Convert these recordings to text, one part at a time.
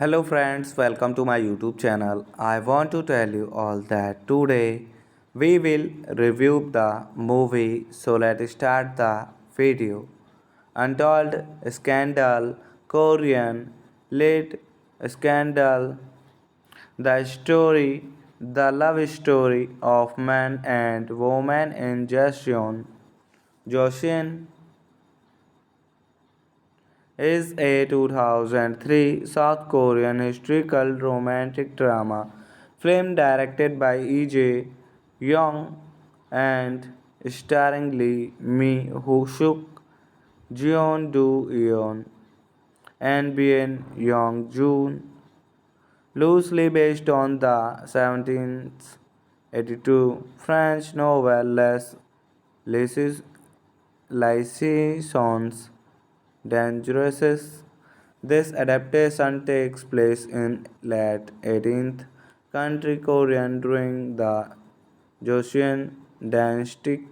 Hello friends, welcome to my YouTube channel. I want to tell you all that today we will review the movie. So let's start the video. Untold Scandal, Korean Lit Scandal, the love story of man and woman in Joseon. Joseon is a 2003 South Korean historical romantic drama film directed by E.J. Young and starring Lee Mi-ho-suk, Jeon Do-yeon, and Bien Young-joon, loosely based on the 1782 French novel Les Liaisons Dangereuses. This adaptation takes place in late 18th century Korean during the Joseon dynasty.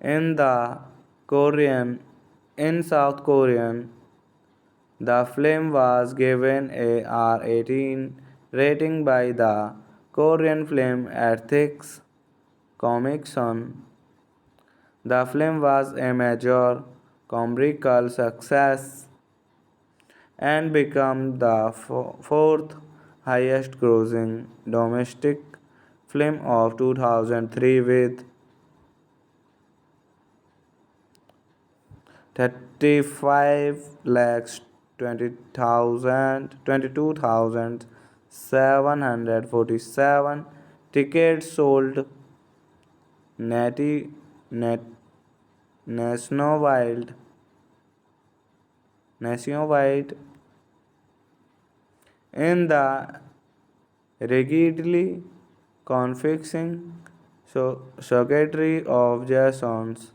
In the Korean, in South Korean, the film was given a R18 rating by the Korean Film Ethics Commission. The film was a major commercial success and became the fourth highest grossing domestic film of 2003 with 35 lakhs 22,747 tickets sold net, nationwide nationwide in the rigidly confixing circuitry of Jason's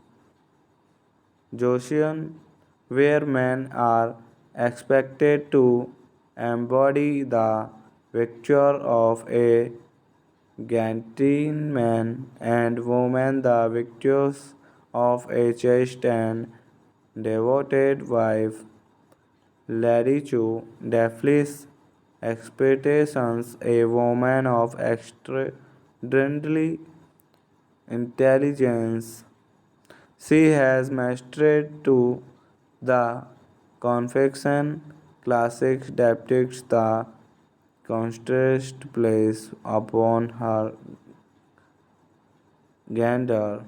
Joseon, where men are expected to embody the picture of a gentleman and women the virtues of a chaste and devoted wife. Lady Chu Daphlis expectations a woman of extraordinary intelligence. She has mastered to the confection classics depicts the contrast place upon her gander.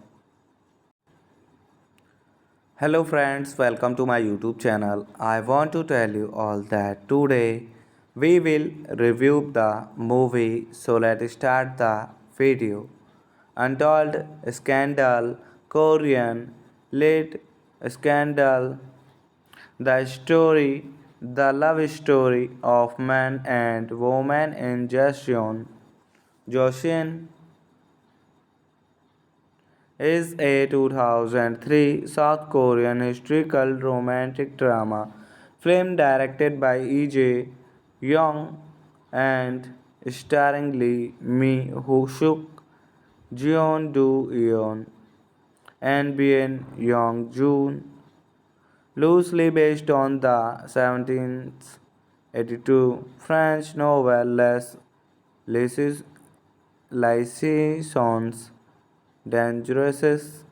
Hello friends, welcome to my YouTube channel. I want to tell you all that today we will review the movie, so let's start the video. Untold Scandal, Korean, Late Scandal, the love story of man and woman in Joseon. Joseon is a 2003 South Korean historical romantic drama film directed by E.J. Young and starring Lee Mi-ho-suk, Jeon Do-yeon, and Bien Young-joon, loosely based on the 1782 French novel Les Liaisons Dangereuses.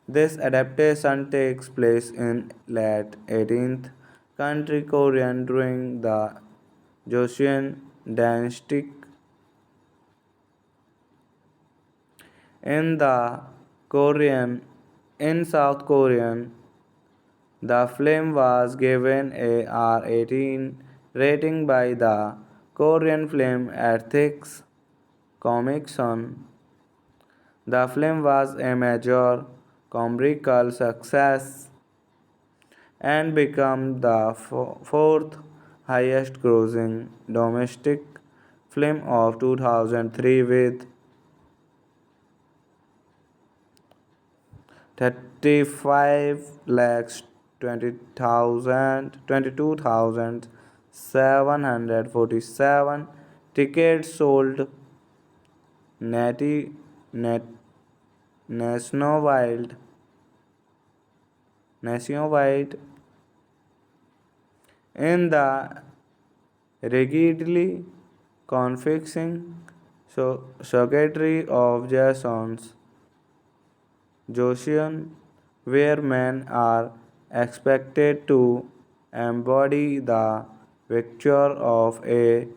This adaptation takes place in late 18th country Korean during the Joseon dynasty. In the Korean, in South Korean, the film was given a R18 rating by the Korean Film Ethics Commission. The film was a major commercial success and became the fourth highest grossing domestic film of 2003 with 35 lakhs 22,747 tickets sold nati- nationwide nationwide in the rigidly confixing circuitry of Jason's Joseon, where men are expected to embody the picture of a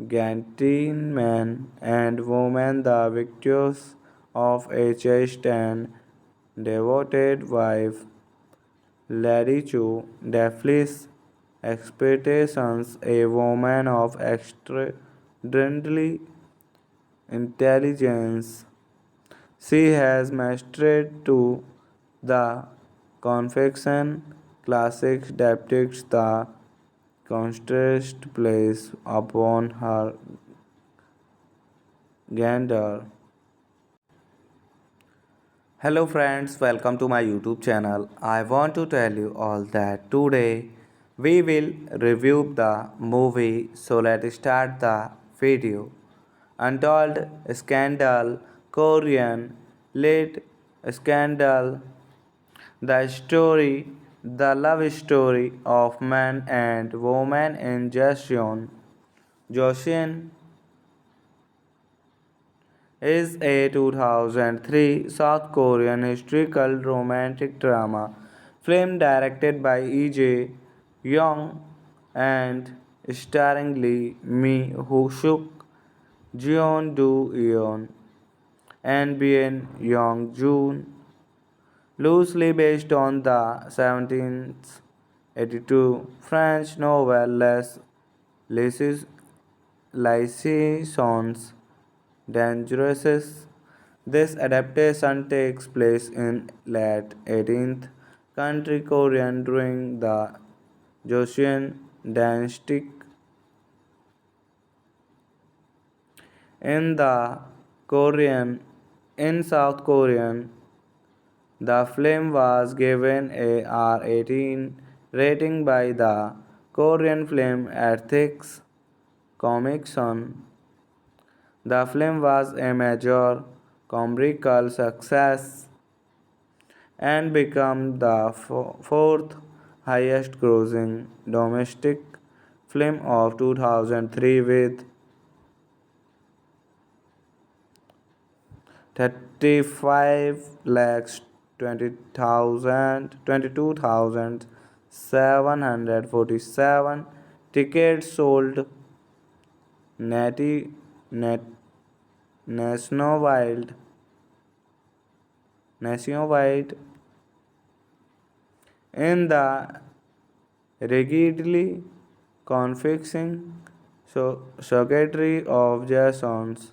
gentleman and women the virtues of a chaste and devoted wife. Lady Chu Daphlis expectations a woman of extraordinary intelligence. She has mastered to the confection classics depicts the contrast placed upon her gender. Hello friends, welcome to my YouTube channel. I want to tell you all that today we will review the movie, so let's start the video. Untold Scandal, Korean, Late Scandal, the love story of man and woman in Joseon. Joseon is a 2003 South Korean historical romantic drama film directed by E.J. Young and starring Lee Mi-ho-suk, Jeon Do-yeon, and Bien Young-joon, loosely based on the 1782 French novel Les Liaisons Dangereuses. This adaptation takes place in late 18th country Korean during the Joseon dynasty. In the Korean, in South Korean, the film was given a R18 rating by the Korean Film Ethics Commission. The film was a major commercial success and became the fourth highest grossing domestic film of 2003 with 35 lakhs 22,747 tickets sold Natty Nat, Nationwide Nationwide in the rigidly confixing circuitry of Jason's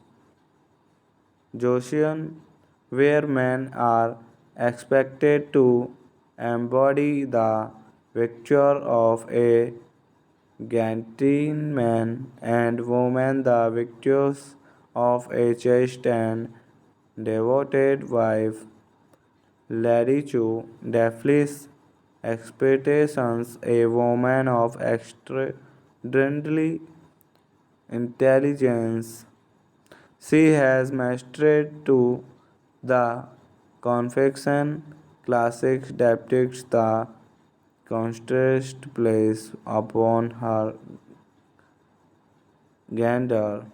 Josian, where men are expected to embody the picture of a Gantian man and woman, the victors of a chaste and devoted wife. Lady Chu Daphlis expectations a woman of extraordinary intelligence. She has mastered to the confection classics depicts the contrast placed upon her gender.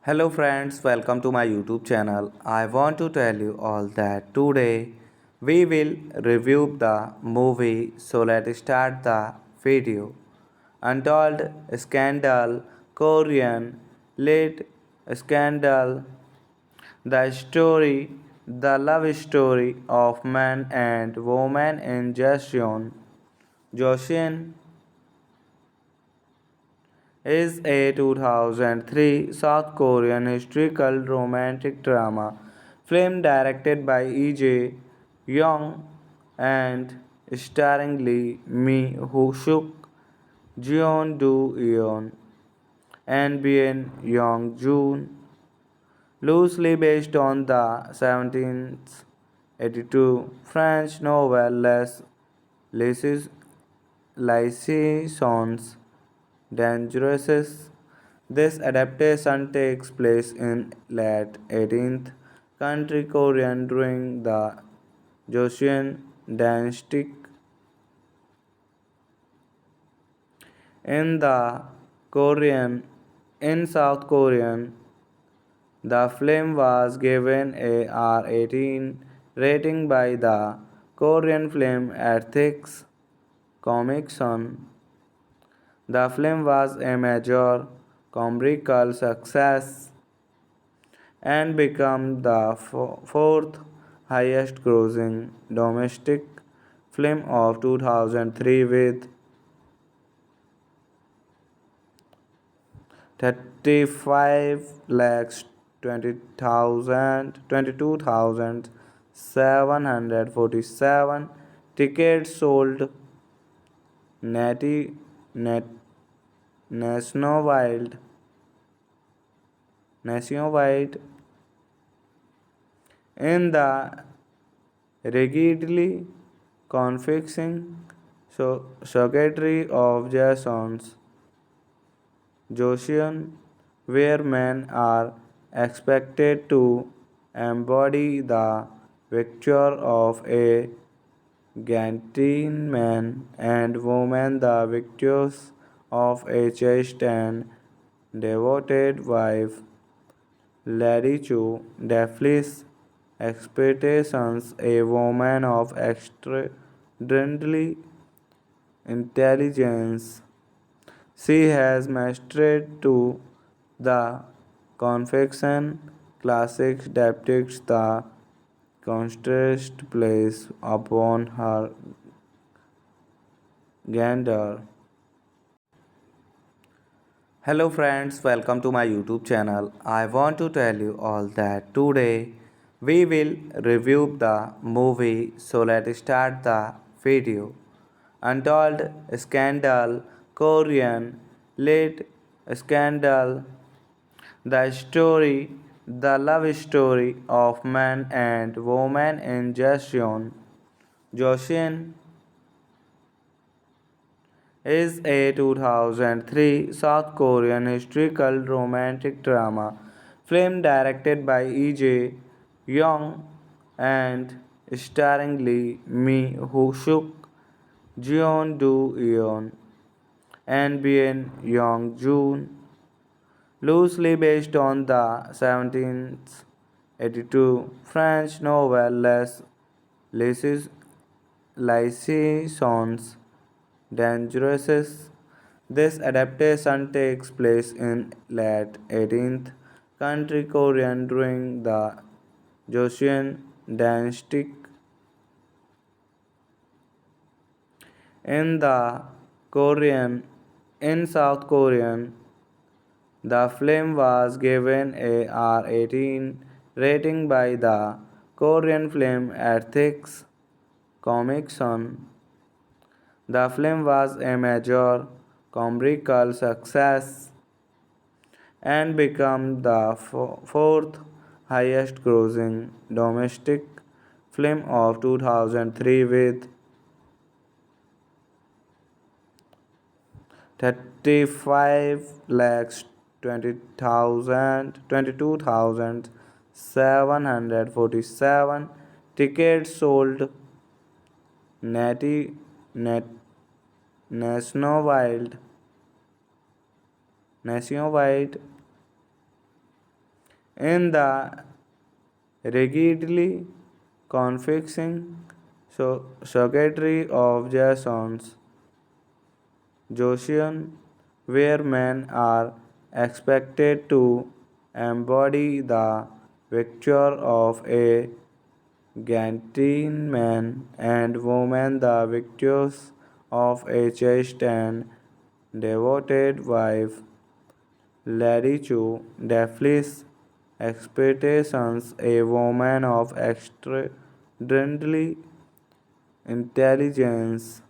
Hello friends, welcome to my YouTube channel. I want to tell you all that today we will review the movie, so let's start the video. Untold Scandal, Korean, Late Scandal, the love story of man and woman in Joseon is a 2003 South Korean historical romantic drama film directed by E.J. Young and starring Lee Mi Ho Suk, Jeon Do Yeon, and Bien Young Joon, loosely based on the 1782 French novel Les, Les, Licences, Dangerous. This adaptation takes place in late 18th century Korean during the Joseon dynasty. In the Korean, in South Korean, the film was given a R18 rating by the Korean Film Ethics Commission. The film was a major commercial success and became the fourth highest grossing domestic film of 2003 with 35 lakhs 22,747 tickets sold. Natty Nat, nationwide nationwide in the rigidly confixing circuitry of Jason's Joseon, where men are expected to embody the picture of a Gantian man and woman, the victors of a chaste and devoted wife. Lady Chu Daphlis expectations a woman of extraordinary intelligence. She has mastered to the confection classics depicts the contrast placed upon her gender. Hello friends, welcome to my YouTube channel. I want to tell you all that today we will review the movie, so let's start the video. Untold Scandal, Korean, Late Scandal, the love story of man and woman in Joseon is a 2003 South Korean historical romantic drama film directed by E.J. Young and starring Lee Mi Ho Suk, Jeon Do Yeon, and Bien Young Joon, loosely based on the 1782 French novel Les Licences Dangereuses. This adaptation takes place in late 18th century Korean during the Joseon dynasty. In the Korean, in South Korean, the film was given a R18 rating by the Korean Film Ethics Commission. The film was a major commercial success and became the fourth highest grossing domestic film of 2003 with 35 lakhs 22,747 tickets sold net, nationwide nationwide in the rigidly confixing circuitry of Jason's Joseon, where men are expected to embody the picture of a Gantian man and woman, the victors of a chaste and devoted wife. Lady Chu Daphlis expectations a woman of extraordinary intelligence.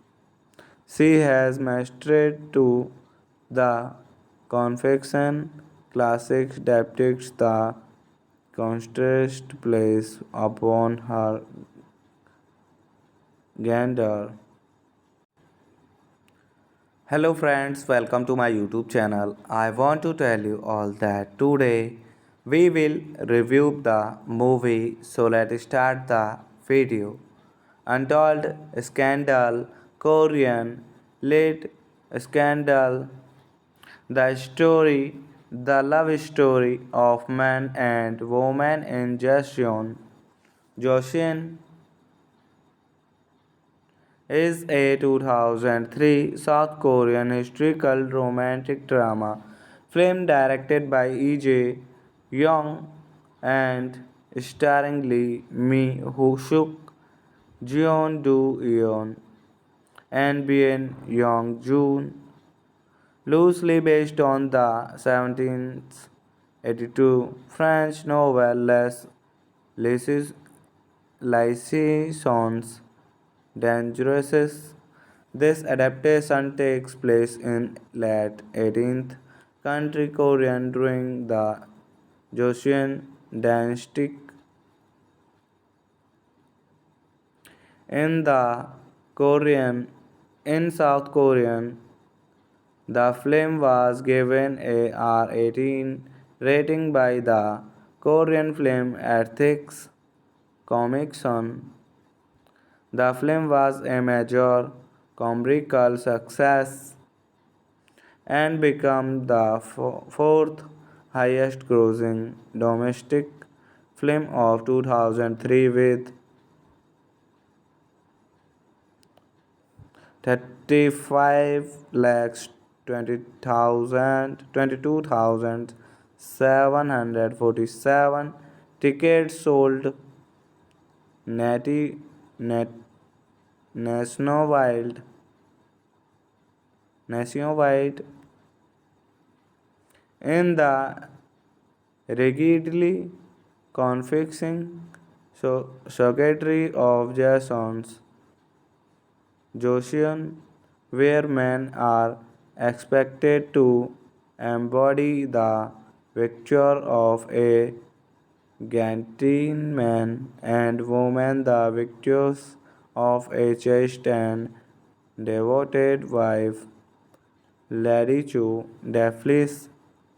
She has mastered to the confection classics depicts the contrast placed upon her gender. Hello friends, welcome to my YouTube channel. I want to tell you all that today we will review the movie, so let's start the video. Untold Scandal, Korean Late Scandal, the love story of man and woman in Joseon is a 2003 South Korean historical romantic drama film directed by E.J. Young and starring Lee Mi Ho Suk, Jeon Do Yeon, and Bien Young Joon, loosely based on the 1782 French novel Les Liaisons Dangereuses. This adaptation takes place in late 18th century Korean during the Joseon dynasty. In the Korean, in South Korean, the film was given a R18 rating by the Korean Film Ethics Commission. The film was a major commercial success and became the fourth highest grossing domestic film of 2003 with 35 lakhs 22,747 tickets sold net, nationwide nationwide in the rigidly confixing circuitry of Jason's Joseon, where men are expected to embody the picture of a Gantian man and woman, the victors of a chaste and devoted wife. Lady Chu Daphlis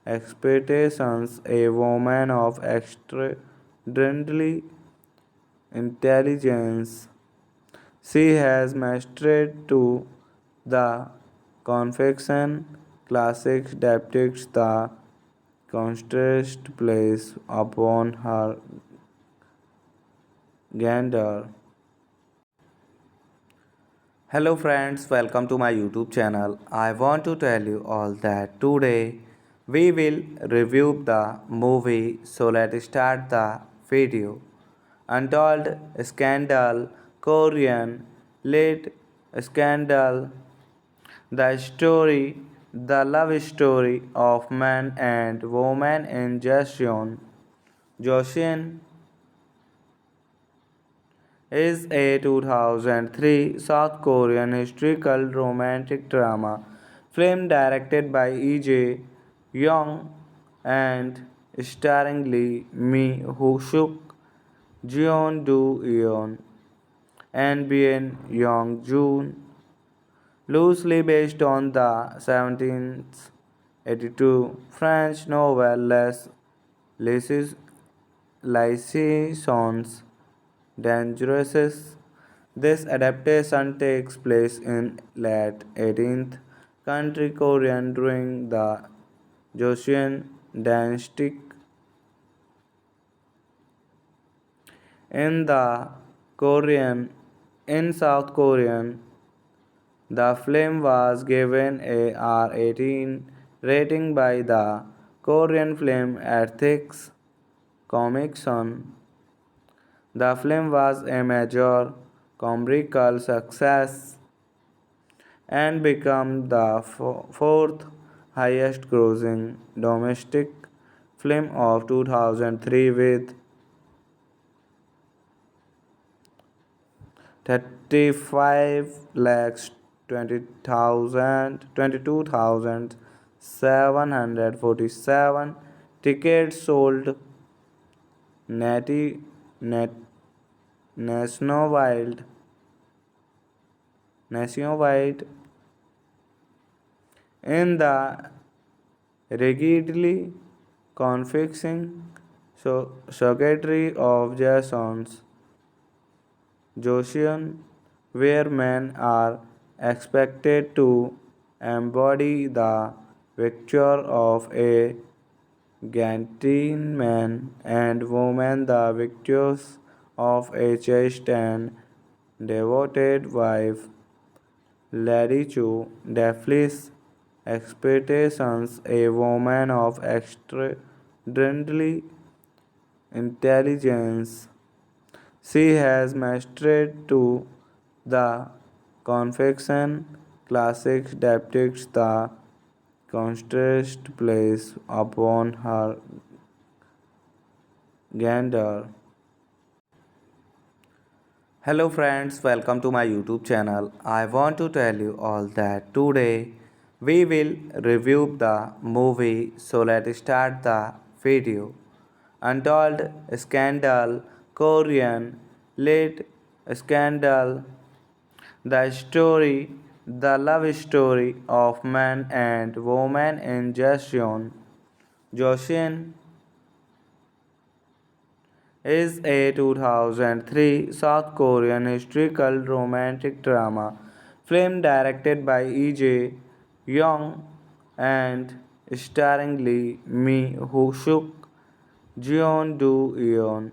expectations a woman of extraordinary intelligence. She has mastered to the confection classics depicts the contrast placed upon her gender. Hello friends, welcome to my YouTube channel. I want to tell you all that today we will review the movie, so let's start the video. Untold Scandal, Korean Lit Scandal, the love story of man and woman in Joseon. Joseon is a 2003 South Korean historical romantic drama film directed by E.J. Young and starring Lee Mi-ho-suk, Jeon Do-yeon, and Bien Young-joon, loosely based on the 1782 French novel Les Liaisons Dangereuses. This adaptation takes place in late 18th country Korean during the Joseon dynasty. In the Korean, in South Korean, the film was given a R18 rating by the Korean Film Ethics Commission. The film was a major commercial success and became the fourth highest grossing domestic film of 2003 with 35 lakhs 22,747 tickets sold net, nationwide. nationwide in the rigidly confixing circuitry of Jason's Joseon, where men are expected to embody the picture of a gentleman and women the virtues of a chaste and devoted wife. Lady Chu Daphlis expectations a woman of extraordinary intelligence. She has mastered to the confection classics depicts the contrast placed upon her gender. Hello friends, welcome to my YouTube channel. I want to tell you all that today we will review the movie, so let's start the video. Untold Scandal, Korean Lit Scandal, the love story of man and woman in Joseon. Joseon is a 2003 South Korean historical romantic drama film directed by E.J. Young and starring Lee Mi-ho-suk, Jeon Do-yeon,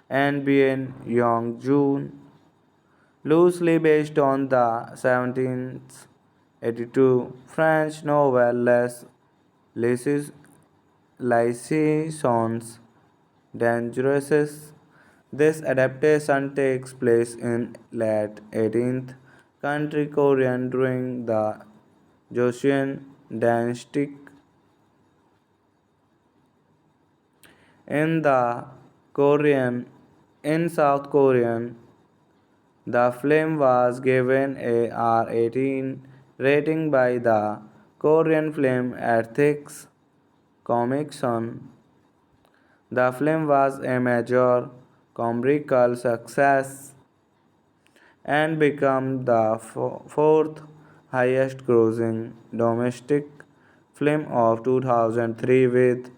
and Bien Young-joon, loosely based on the 1782 French novel Les Liaisons Dangereuses. This adaptation takes place in late 18th country Korean during the Joseon dynasty. In the Korean, in South Korean, the film was given a R18 rating by the Korean Film Ethics Commission. The film was a major commercial success and became the fourth highest grossing domestic film of 2003 with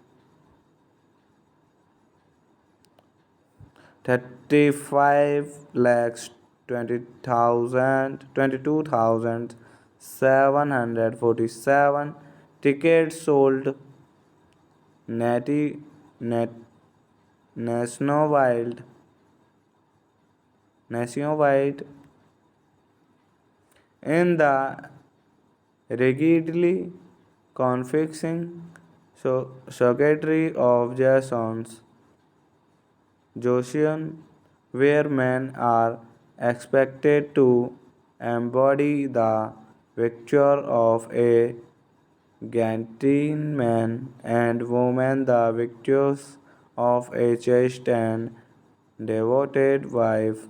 35 lakhs 22,747 tickets sold nati- nat- nationwide. nationwide In the rigidly confixing circuitry of Jason's Joseon, where men are expected to embody the picture of a Gantian man and woman, the victors of a chaste and devoted wife.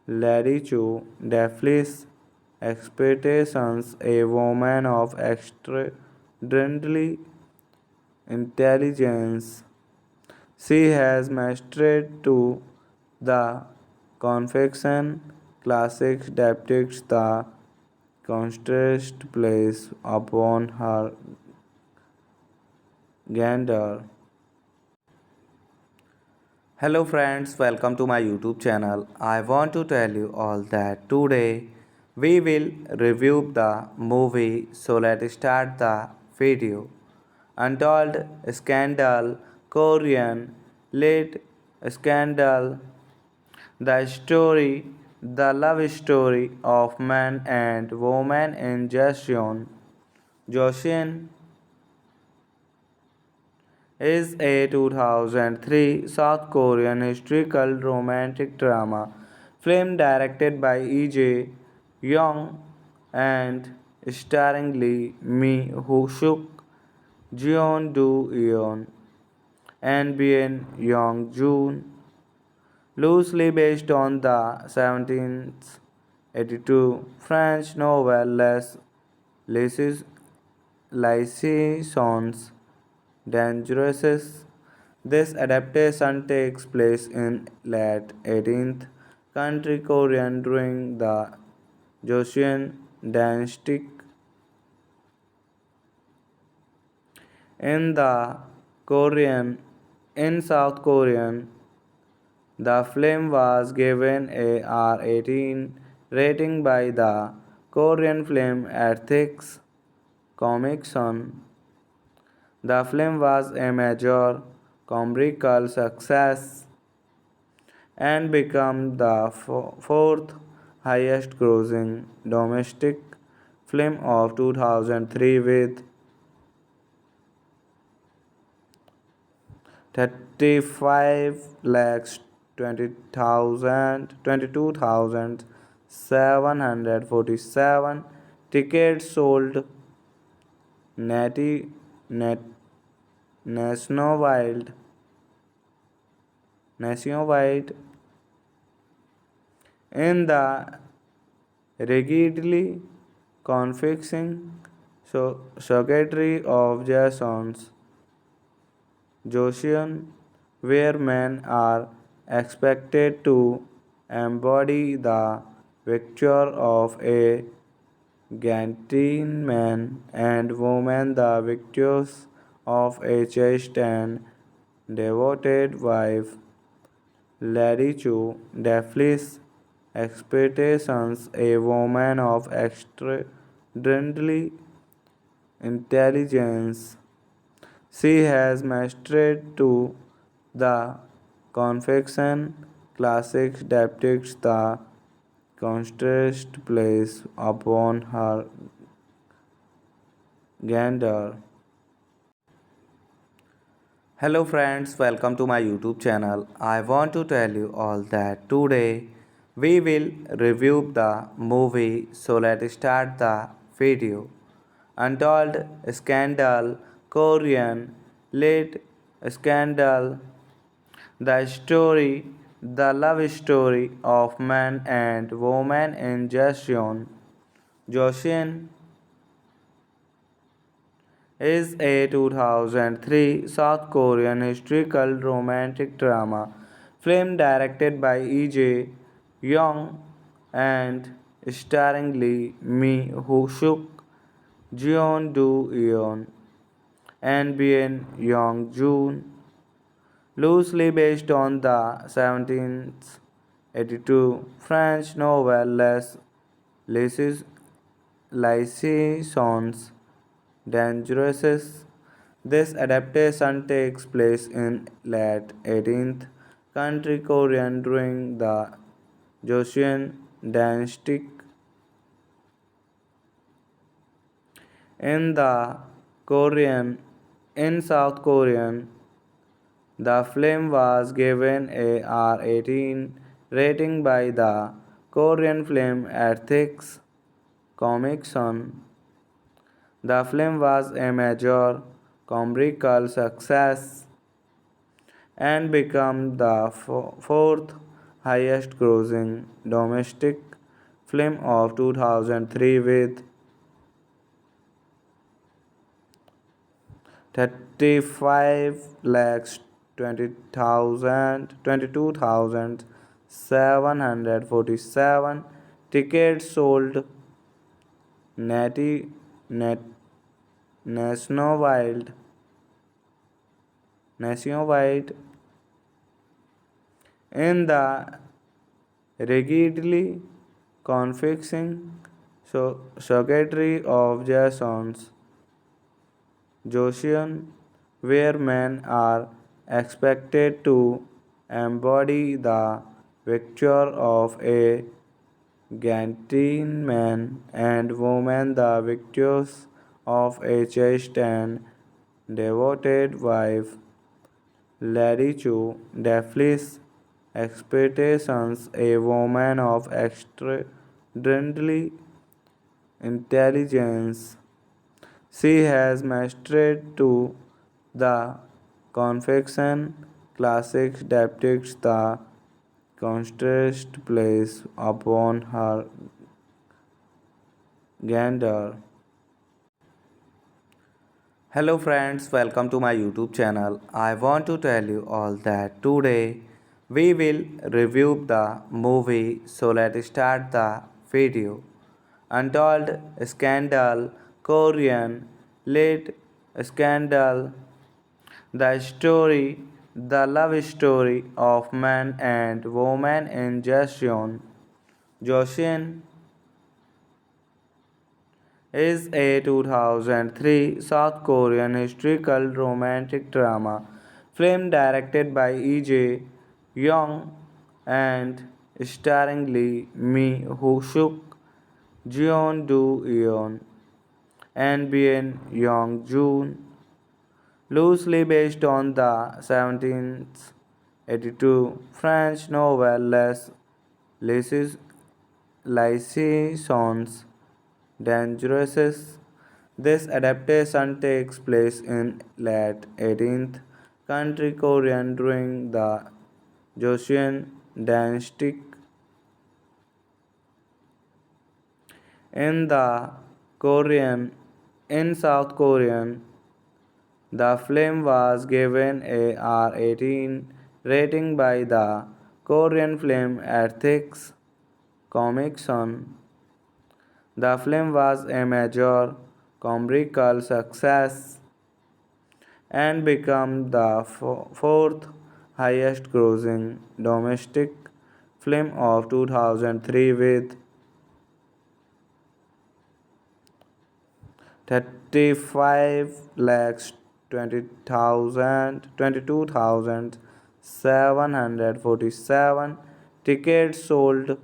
Lady Chu Daphlis expectations a woman of extraordinary intelligence. She has mastered to the confection classics depicts the contrast placed upon her gender. Hello friends, welcome to my YouTube channel. I want to tell you all that today we will review the movie, so let's start the video. Untold Scandal, Korean, Late Scandal, the love story of man and woman in Joseon is a 2003 South Korean historical romantic drama film directed by E.J. Young and starring Lee Mi Ho Suk, Jeon Do Yeon, and Bien Young Joon, loosely based on the 1782 French novel Les Liaisons Dangereuses. This adaptation takes place in late 18th century Korean during the Joseon dynasty. In the Korean, in South Korean, the film was given a R18 rating by the Korean Film Ethics Commission. The film was a major commercial success and became the fourth highest grossing domestic film of 2003 with 35 lakhs 22,747 tickets sold nati, nationwide. Nationwide in the rigidly confixing circuitry of Jason's Joseon, where men are expected to embody the picture of a Gantian man and woman, the victors of a chaste and devoted wife. Lady Chu Daphlis expectations a woman of extraordinary intelligence. She has mastered to the confection classics depicts the contrast placed upon her gender. Hello friends, welcome to my YouTube channel. I want to tell you all that today we will review the movie, so let's start the video. Untold Scandal, Korean, Late Scandal, the love story of man and woman in Joseon is a 2003 South Korean historical romantic drama film directed by E.J. Young and starring Lee Mi Ho Suk, Jeon Do Yeon, and Bien Young Joon, loosely based on the 1782 French novel Les Liaisons Dangereuses. This adaptation takes place in late 18th century Korean during the Joseon dynasty. In the Korean, in South Korean, the film was given a R18 rating by the Korean Film Ethics Commission. The film was a major commercial success and became the fourth highest grossing domestic film of 2003 with 35 lakhs 22,747 tickets sold nati, nationwide nationwide in the rigidly confixing circuitry of Jason's Joseon, where men are expected to embody the picture of a Gantian man and woman, the victors of a chaste and devoted wife. Lady Chu defies expectations, a woman of extraordinary intelligence. She has mastered to the confection classics depicts the contrast placed upon her gender. Hello friends, welcome to my YouTube channel. I want to tell you all that today we will review the movie, so let's start the video. Untold Scandal, Korean Late Scandal, the love story of man and woman in Joseon is a 2003 South Korean historical romantic drama film directed by E.J. Young and starring Lee Mi-suk, Jeon Do-yeon, and Bien Young-joon, loosely based on the 1782 French novel Les Liaisons Dangereuses. This adaptation takes place in late 18th century Korean during the Joseon dynasty. In the Korean, in South Korean, the film was given a R18 rating by the Korean Film Ethics Commission. The film was a major commercial success and became the fourth highest grossing domestic film of 2003 with 35 lakhs 22,747 tickets sold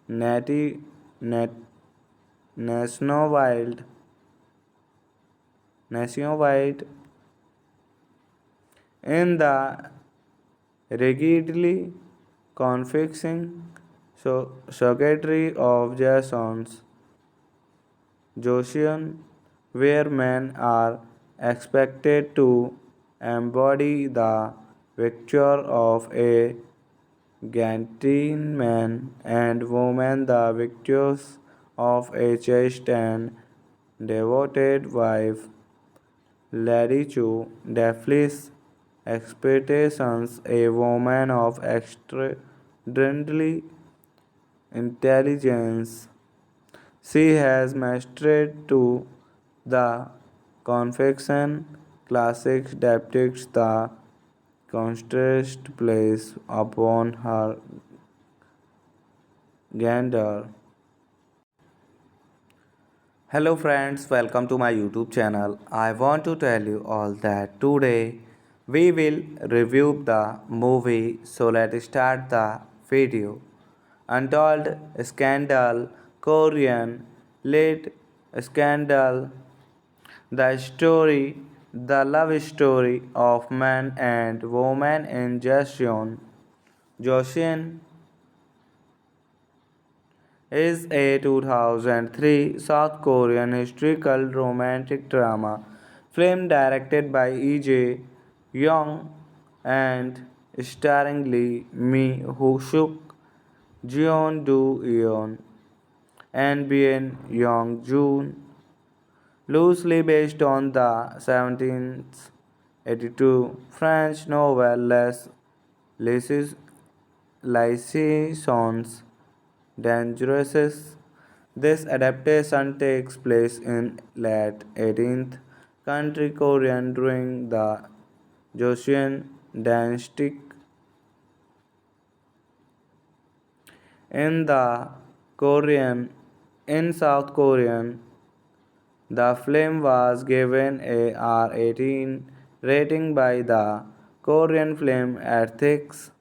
nati, nat, nationwide nationwide in the rigidly confixing circuitry of Jason's Joseon, where men are expected to embody the picture of a Gantian man and woman, the victors of a chaste and devoted wife. Lady Chu defies expectations, a woman of extraordinary intelligence. She has mastered to the confection classics depicts the contrast placed upon her gender. Hello friends, welcome to my YouTube channel. I want to tell you all that today we will review the movie, so let's start the video. Untold Scandal, Korean Late Scandal, the love story of man and woman in Joseon. Joseon is a 2003 South Korean historical romantic drama film directed by E.J. Young and starring Lee Mi Ho Suk, Jeon Do Yeon, and Bien Young Joon, loosely based on the 1782 French novel Les Liaisons Dangereuses. This adaptation takes place in late 18th country Korean during the Joseon dynasty. In the Korean, in South Korean, the film was given a R18 rating by the Korean Film Ethics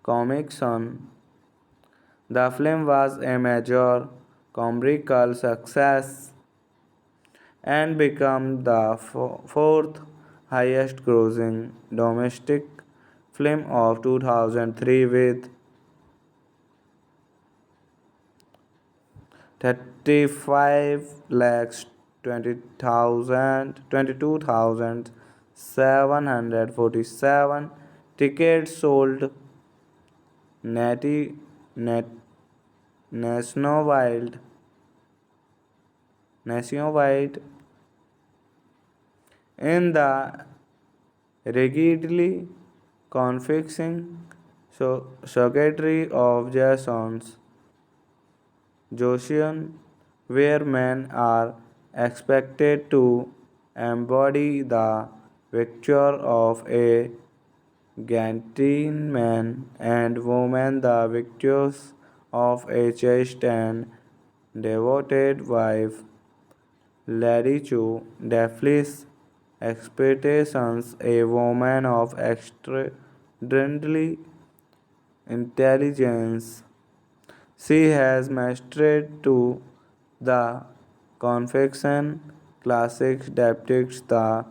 Commission. The film was a major commercial success and became the fourth highest grossing domestic film of 2003 with 35 lakhs 22,747 tickets sold net, nationwide. nationwide in the rigidly confixing circuitry of Jason's Joseon, where men are expected to embody the picture of a gentleman and women the virtues of a chaste and devoted wife. Lady Chu Daphlis expectations a woman of extraordinary intelligence. She has mastered to the confection classics depicts the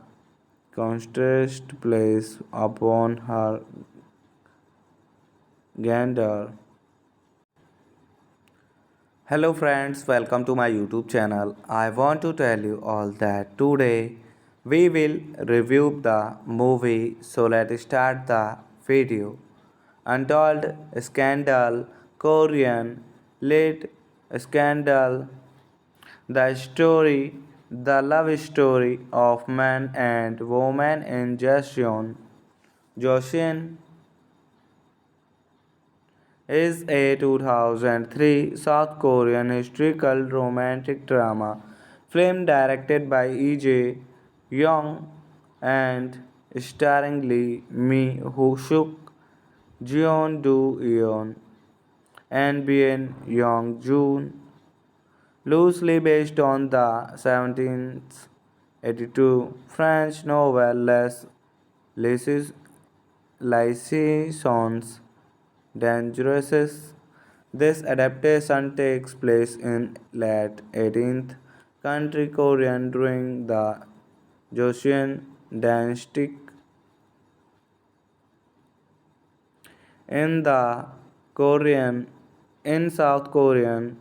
contrast placed upon her gender. Hello friends, welcome to my YouTube channel. I want to tell you all that today we will review the movie, so let's start the video. Untold Scandal, Korean Lit Scandal, the love story of man and woman in Joseon. Joseon is a 2003 South Korean historical romantic drama film directed by E.J. Young and starring Lee Mi Ho Suk, Jeon Do Yeon, and Bien Young Joon, loosely based on the 1782 French novel Les Liaisons Dangereuses. This adaptation takes place in late 18th country Korean during the Joseon dynasty. In the Korean, in South Korean,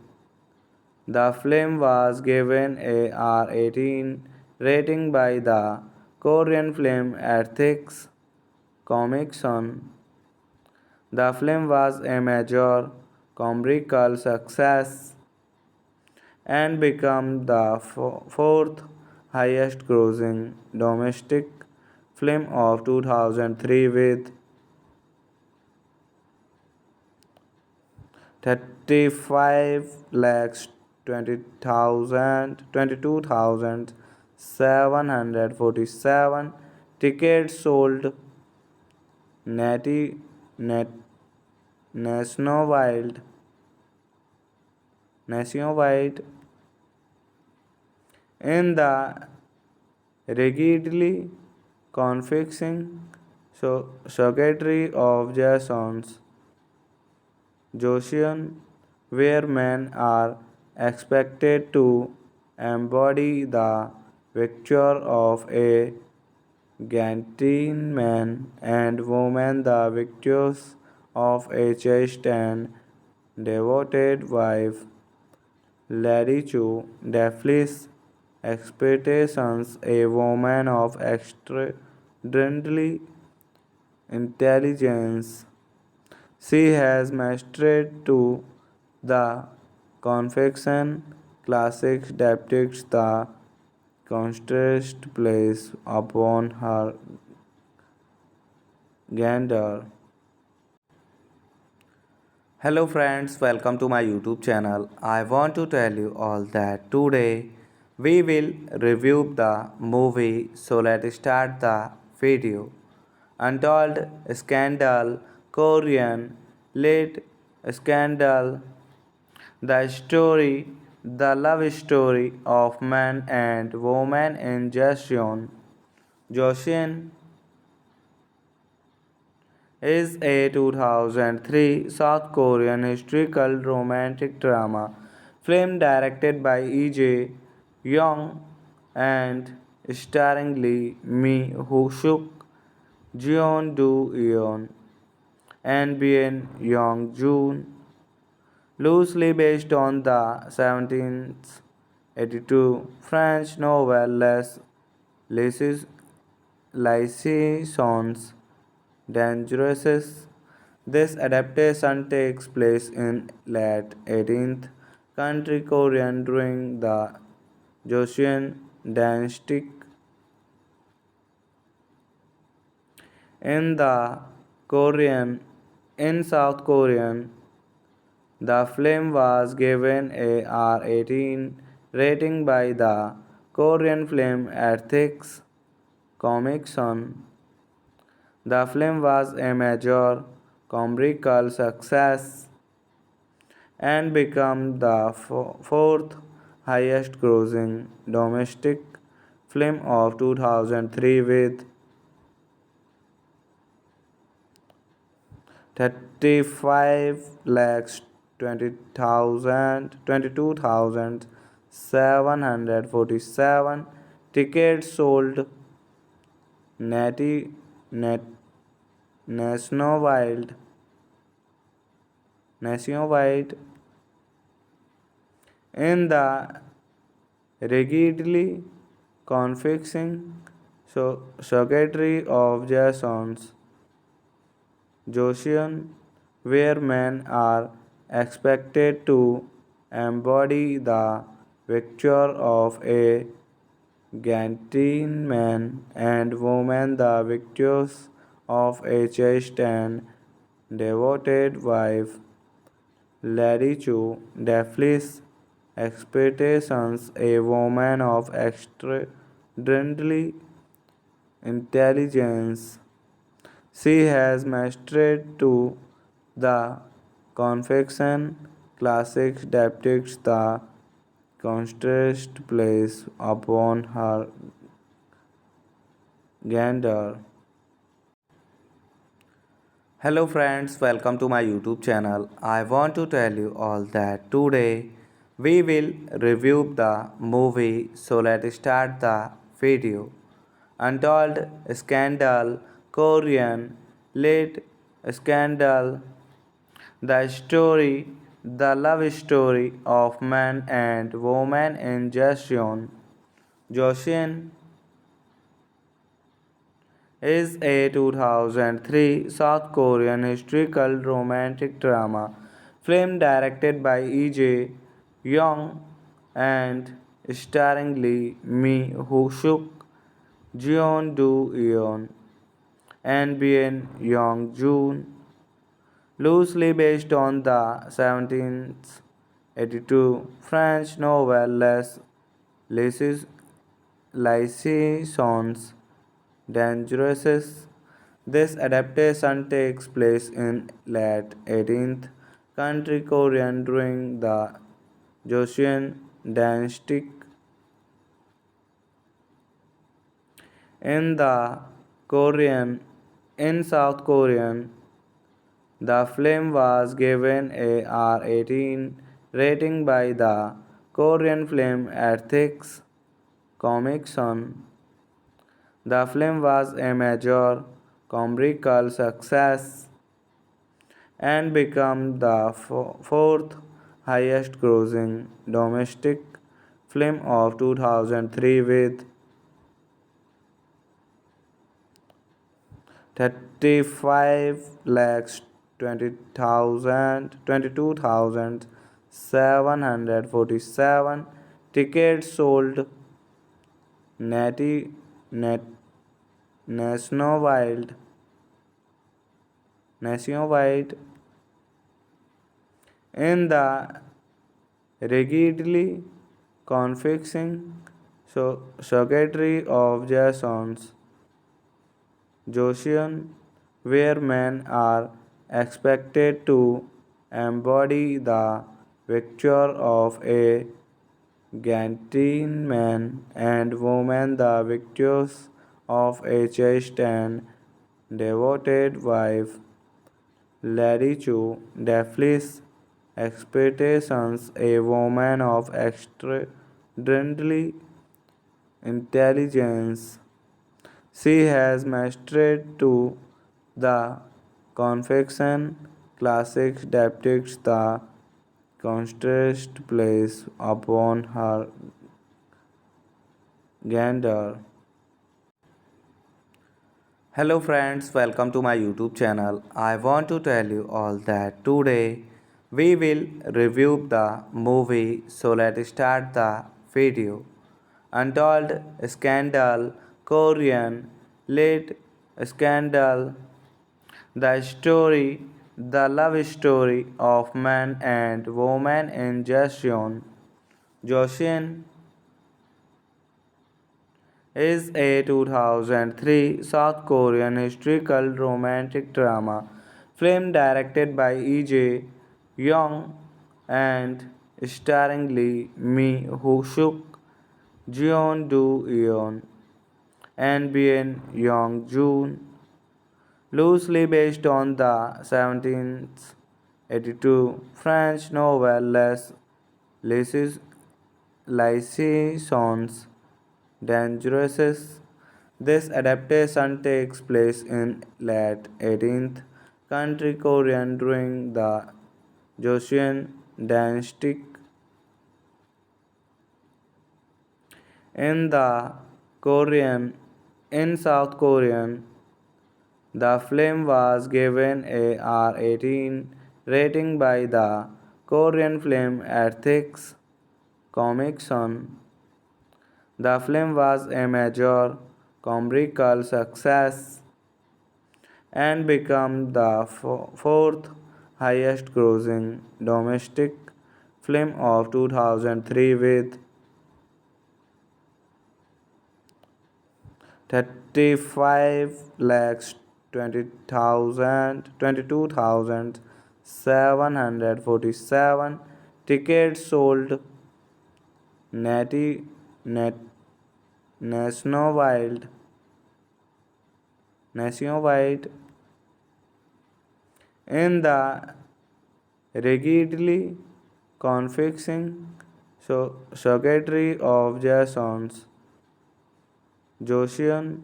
the film was given a R18 rating by the Korean Film Ethics Commission. The film was a major commercial success and became the fourth highest grossing domestic film of 2003 with 35 lakhs 22,747 tickets sold net, nationwide. nationwide in the rigidly confixing circuitry of Jason's Joseon, where men are expected to embody the picture of a gentleman and woman, the virtues of a chaste and devoted wife. Lady Chu Daphlis expectations a woman of extraordinary intelligence. She has mastered to the confection classics depicts the contrast placed upon her gender. Hello friends, welcome to my YouTube channel. I want to tell you all that today we will review the movie, so let's start the video. Untold Scandal, Korean, Late Scandal, the love story of man and woman in Joseon is a 2003 South Korean historical romantic drama film directed by E.J. Young and starring Lee Mi Ho Suk, Jeon Do Yeon, and Bien Young Joon, loosely based on the 1782 French novel Les Liaisons Dangereuses. This adaptation takes place in late 18th century Korean during the Joseon dynasty. In the Korean, in South Korean, the film was given a R18 rating by the Korean Film Ethics Commission. The film was a major commercial success and became the fourth highest grossing domestic film of 2003 with 35 lakhs 22,747 tickets sold nati, nationwide nationwide in the rigidly confixing circuitry of Jason's Joseon, where men are expected to embody the picture of a gentleman and woman, the virtues of a chaste and devoted wife. Lady Chu Daphlis expectations a woman of extraordinary intelligence. She has mastered to the confection classics depicts the contrast placed upon her gender. Hello friends, welcome to my YouTube channel. I want to tell you all that today we will review the movie, so let's start the video. Untold Scandal, Korean, Late Scandal, the love story of man and woman in Joseon is a 2003 South Korean historical romantic drama film directed by E.J. Young and starring Lee Mi Ho Suk, Jeon Do Yeon, and Bien Young Joon, loosely based on the 1782 French novel Les Liaisons Dangereuses. This adaptation takes place in late 18th century Korean during the Joseon dynasty. In the Korean, in South Korean, the film was given a R18 rating by the Korean film Ethics Comic Son. The film was a major commercial success and became the fourth highest grossing domestic film of 2003 with 35 lakhs 22,747 tickets sold nati, nationwide nationwide in the rigidly confixing circuitry of Jason's Joseon, where men are expected to embody the picture of a Gantian man and woman, the victors of a chaste and devoted wife. Lady Chu Daphlis expectations a woman of extraordinary intelligence. She has mastered to the confection classics depicts the contrast placed upon her gender. Hello friends, welcome to my YouTube channel. I want to tell you all that today we will review the movie, so let's start the video. Untold Scandal, Korean Late Scandal, the love story of man and woman in Joseon is a 2003 South Korean historical romantic drama film directed by E.J. Young and starring Lee Mi Ho Suk, Jeon Do Yeon, and Bien Young Joon, loosely based on the 1782 French novel Les Liaisons Dangereuses. This adaptation takes place in late 18th century Korean during the Joseon dynasty. In the Korean, in South Korean, the film was given a R18 rating by the Korean Film Ethics Commission. The film was a major commercial success and became the fourth highest grossing domestic film of 2003 with 35 lakhs 22,747 tickets sold nati, nat, nationwide nationwide in the rigidly confixing circuitry of Jason's Joseon,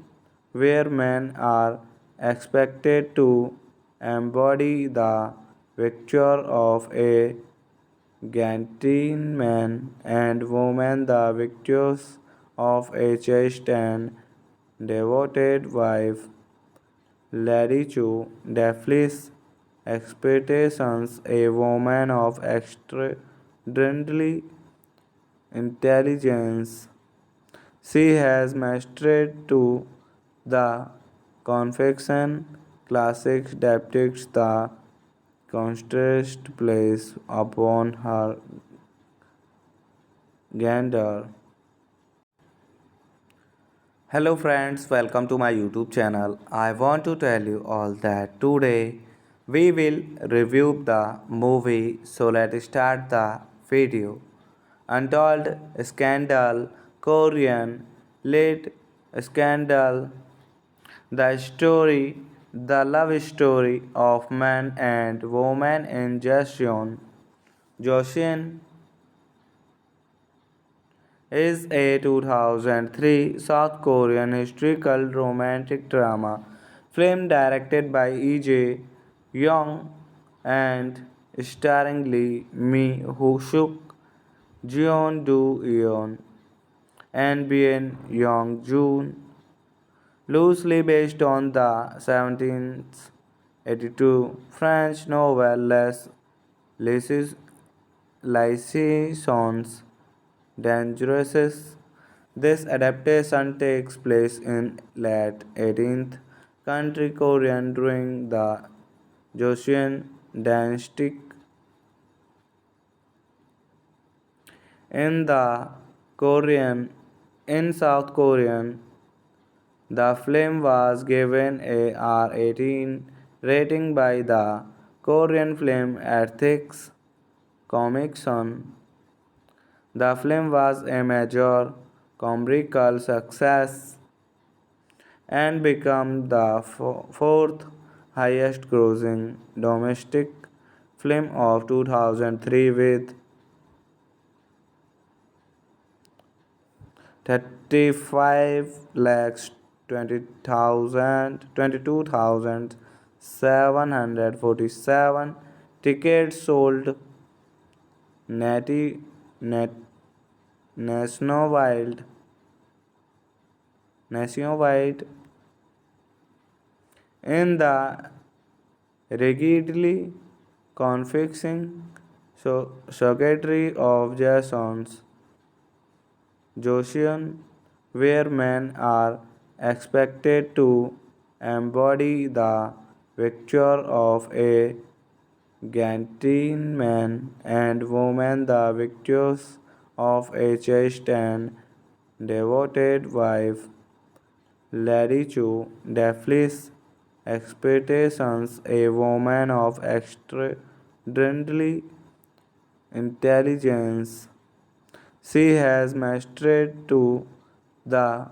where men are expected to embody the picture of a Gantian man and woman, the victors of a chaste and devoted wife. Lady Chu Daphlis expectations a woman of extraordinary intelligence. She has mastered to the confection classics depicts the contrast placed upon her gender. Hello friends, welcome to my YouTube channel. I want to tell you all that today we will review the movie, so let's start the video. Untold Scandal, Korean Late Scandal, the love story of man and woman in Joseon is a 2003 South Korean historical romantic drama film directed by E.J. Young and starring Lee Mi-ho-suk, Jeon Do-yeon, and Bien Young-joon, loosely based on the 1782 French novel Les Liaisons Dangereuses. This adaptation takes place in late 18th country Korean during the Joseon dynasty. In the Korean, in South Korean, the film was given a R18 rating by the Korean Film Ethics Commission. The film was a major commercial success and became the fourth highest grossing domestic film of 2003 with 35 lakhs 22,747 tickets sold nati- nationwide nationwide in the rigidly confixing circuitry of Jason's Joseon, where men are expected to embody the picture of a gentleman and women the virtues of a chaste and devoted wife. Lady Chu Daphlis expectations a woman of extraordinary intelligence. She has mastered to the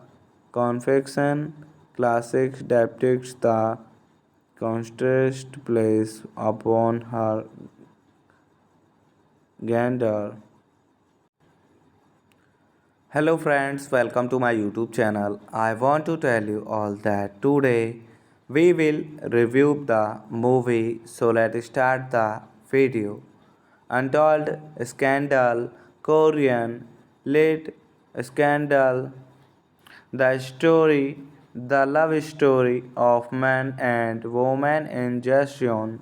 confection classics depicts the contrast placed upon her gender. Hello friends, welcome to my YouTube channel. I want to tell you all that today we will review the movie, so let's start the video. Untold Scandal, Korean Lit Scandal, the love story of man and woman in Joseon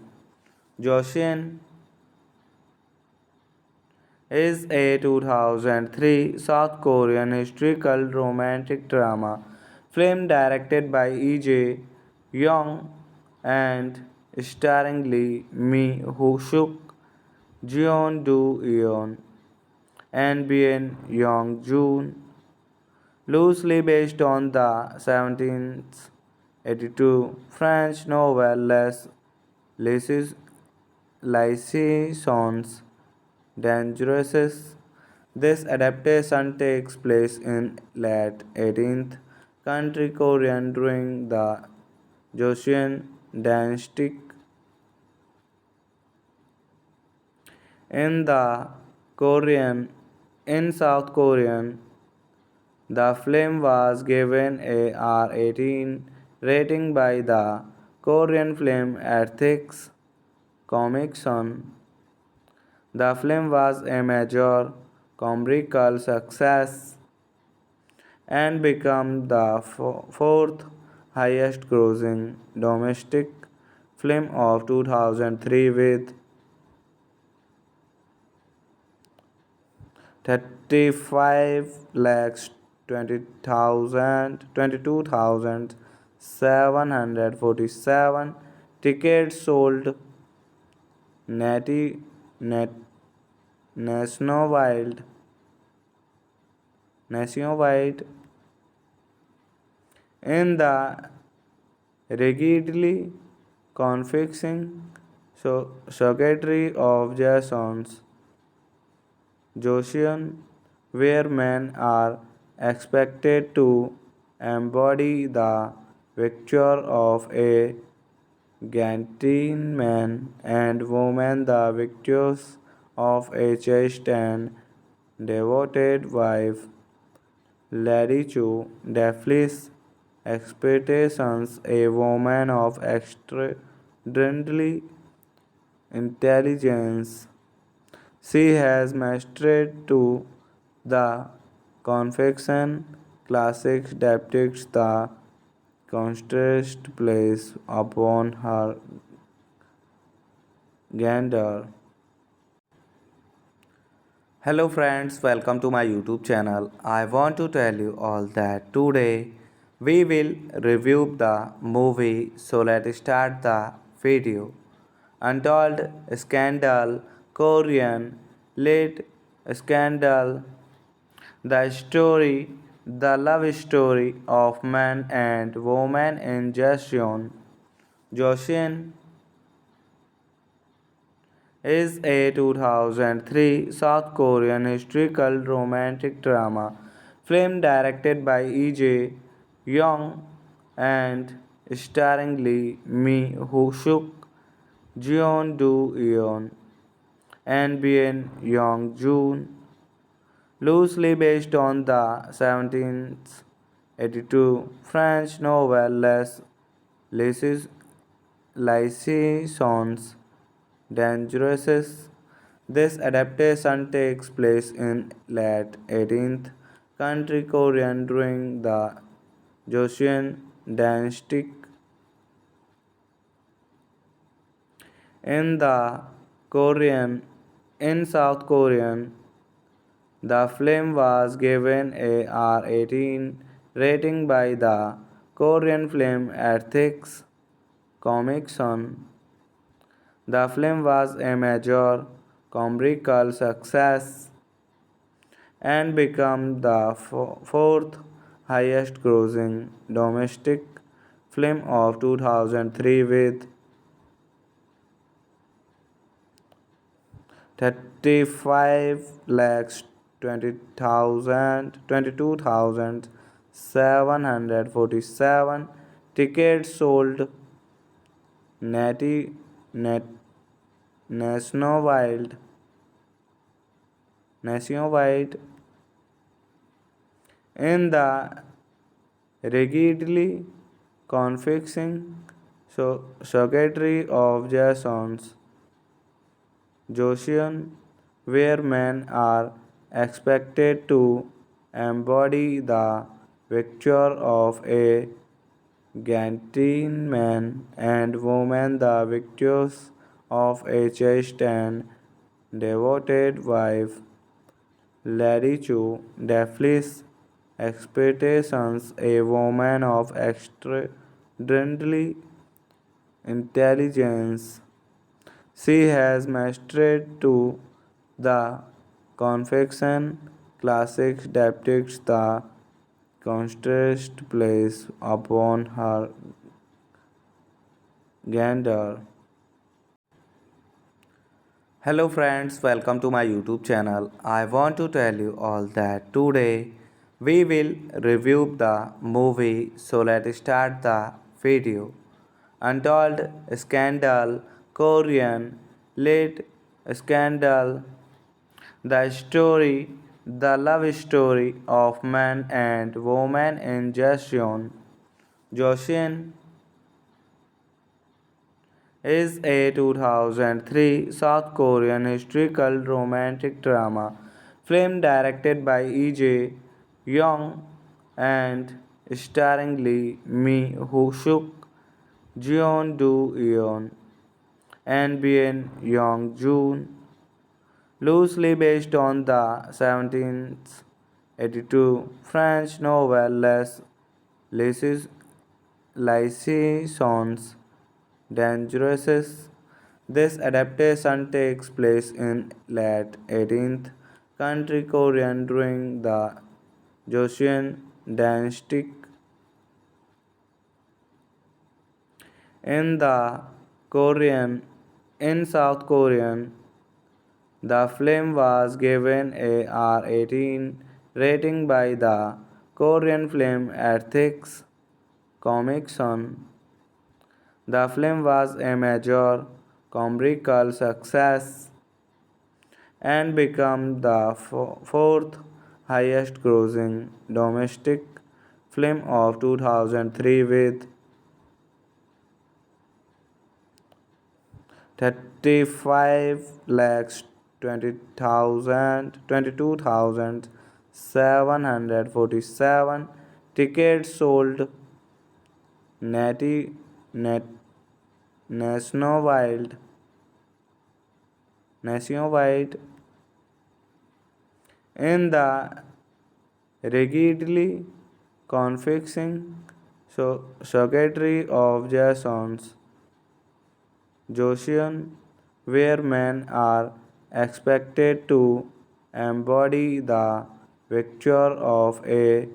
is a 2003 South Korean historical romantic drama film directed by E.J. Young and starring Lee Mi-ho-suk, Jeon Do-yeon, and Bien Young-joon, loosely based on the 1782 French novel Les Liaisons Dangereuses. This adaptation takes place in late 18th country Korean during the Joseon dynasty. In the Korean, in South Korean, the film was given a R18 rating by the Korean Film Ethics Commission. The film was a major commercial success and became the fourth highest grossing domestic film of 2003 with 35 lakhs 22,747 tickets sold nati- nat- nationwide nationwide in the rigidly confixing circuitry of Jason's Joseon, where men are expected to embody the picture of a gentleman and woman the virtues of a chaste and devoted wife. Lady Chu defies expectations, a woman of extraordinary intelligence. She has mastered to the confection classics depicts the contrast placed upon her gender. Hello friends, welcome to my YouTube channel. I want to tell you all that today we will review the movie, so let's start the video. Untold Scandal, Korean, Late Scandal, the love story of man and woman in Joseon is a 2003 South Korean historical romantic drama film directed by E.J. Young and starring Lee Mi Ho Suk, Jeon Do Yeon, and Bien Young Joon, loosely based on the 1782 French novel Les Liaisons Dangereuses. This adaptation takes place in late 18th century Korean during the Joseon dynasty. In the Korean, in South Korean, the film was given a R18 rating by the Korean Film Ethics Commission. The film was a major commercial success and became the fourth highest grossing domestic film of 2003 with 35 lakhs 22,747 tickets sold nati, nationwide, nationwide in the rigidly confixing circuitry of Jason's Joseon, where men are expected to embody the picture of a gentleman and women the virtues of a chaste and devoted wife. Lady Chu defies expectations, a woman of extraordinary intelligence. She has mastered to the confection classics depicts the contrast placed upon her gender. Hello friends, welcome to my YouTube channel. I want to tell you all that today we will review the movie, so let's start the video. Untold Scandal, Korean, Late Scandal, the love story of man and woman in Joseon is a 2003 South Korean historical romantic drama film directed by E.J. Young and starring Lee Mi Ho Suk, Jeon Do Yeon, and Bien Young Joon, loosely based on the 1782 French novel Les Liaisons Dangereuses. This adaptation takes place in late 18th century Korean during the Joseon dynasty. In the Korean, in South Korean, the film was given a R18 rating by the Korean Film Ethics Commission. The film was a major commercial success and became the fourth highest grossing domestic film of 2003 with 35 lakhs 22,747 tickets sold net, nationwide nationwide in the rigidly confixing circuitry of Jason's Josian, where men are expected to embody the picture of a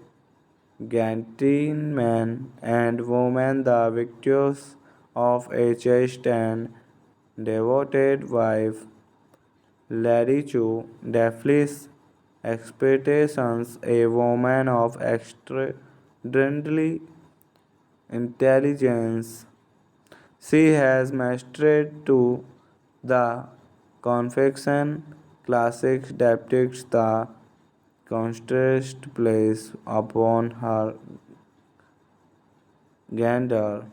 Gantian man and woman, the victors of a chaste and devoted wife. Lady Chu Daphlis expectations a woman of extraordinary intelligence. She has mastered to the confection classics depicts the contrast placed upon her gender.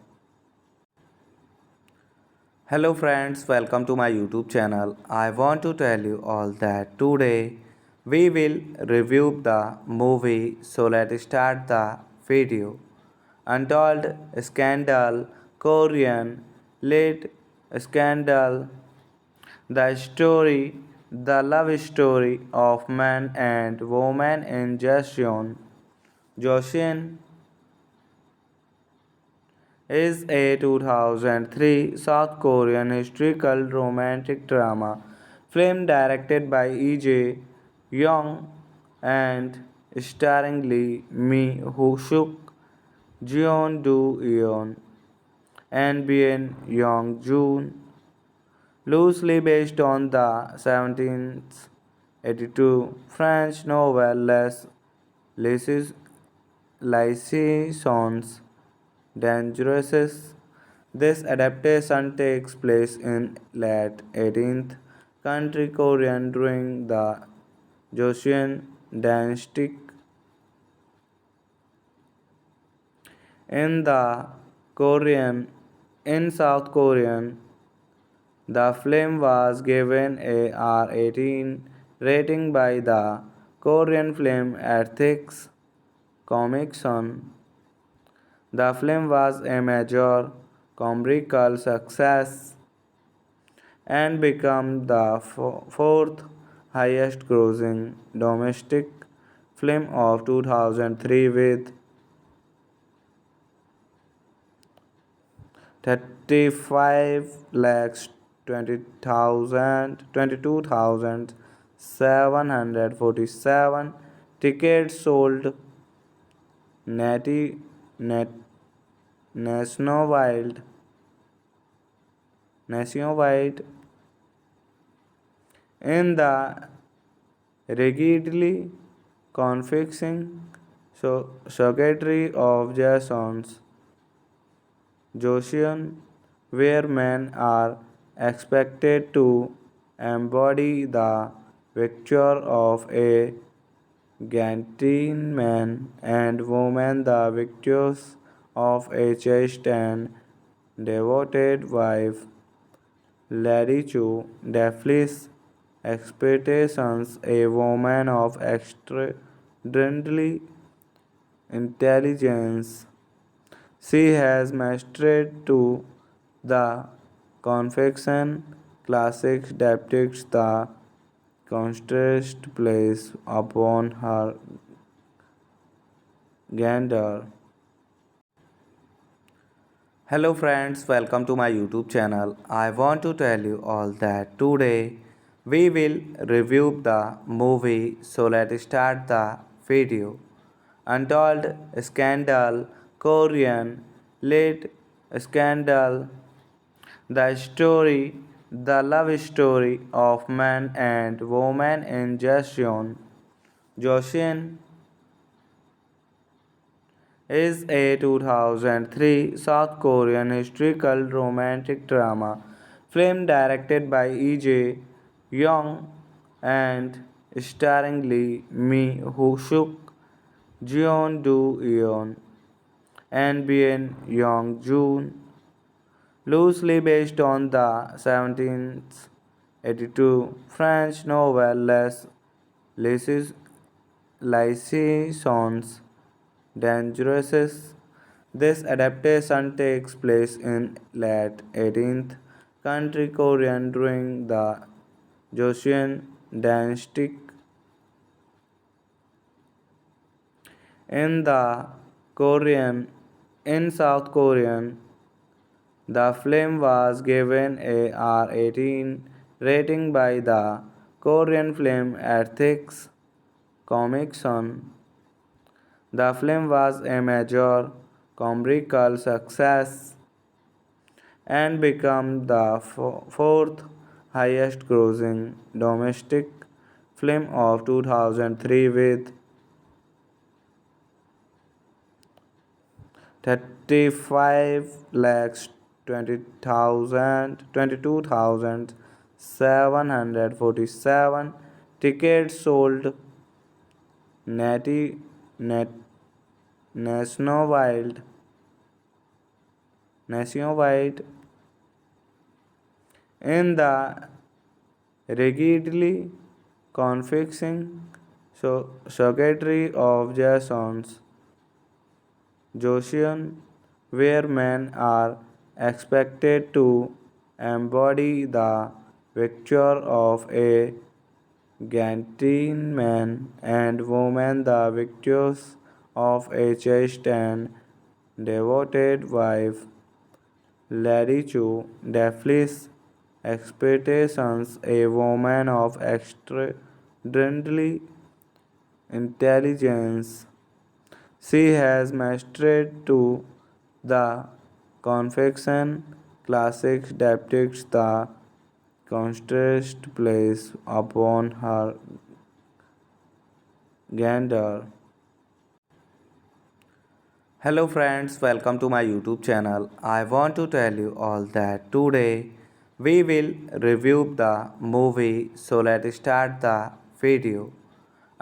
Hello friends, welcome to my YouTube channel. I want to tell you all that today we will review the movie, so let's start the video. Untold Scandal, Korean, Late Scandal, the love story of man and woman in Joseon is a 2003 South Korean historical romantic drama film directed by E.J. Young and starring Lee Mi Ho Suk, Jeon Do Yeon, and Bien Young Joon, loosely based on the 1782 French novel Les Liaisons Dangereuses. This adaptation takes place in late 18th country Korean during the Joseon dynasty. In the Korean, in South Korean, the film was given a R18 rating by the Korean Film Ethics Commission. The film was a major commercial success and became the fourth highest grossing domestic film of 2003 with 35 lakhs 22,747 tickets sold net, nationwide nationwide in the rigidly confixing circuitry of Jason's Joseon, where men are expected to embody the picture of a Gantian man and woman, the victors of a chaste and devoted wife. Lady Chu Daphlis expectations a woman of extraordinary intelligence. She has mastered to the confection classics depicts the contrast placed upon her gender. Hello friends, welcome to my YouTube channel. I want to tell you all that today we will review the movie, so let's start the video. Untold Scandal, Korean, Late Scandal, the love story of man and woman in Joseon is a 2003 South Korean historical romantic drama film directed by E.J. Young and starring Lee Mi Ho Suk, Jeon Do Yeon, and Bien Yong Joon, loosely based on the 1782 French novel Les Liaisons Dangereuses. This adaptation takes place in late 18th country Korean during the Joseon dynasty. In the Korean, in South Korean, the film was given a R18 rating by the Korean Film Ethics Commission. The film was a major commercial success and became the fourth highest grossing domestic film of 2003 with 35 lakhs 22,747 tickets sold net, nationwide nationwide in the rigidly confixing circuitry of Jason's Joseon, where men are expected to embody the picture of a gentleman and women the virtues of a chaste and devoted wife. Lady Chu Daphne's expectations, a woman of extraordinary intelligence. She has mastered to the confection classics depicts the contrast placed upon her gender. Hello friends, welcome to my YouTube channel. I want to tell you all that today we will review the movie, so let's start the video.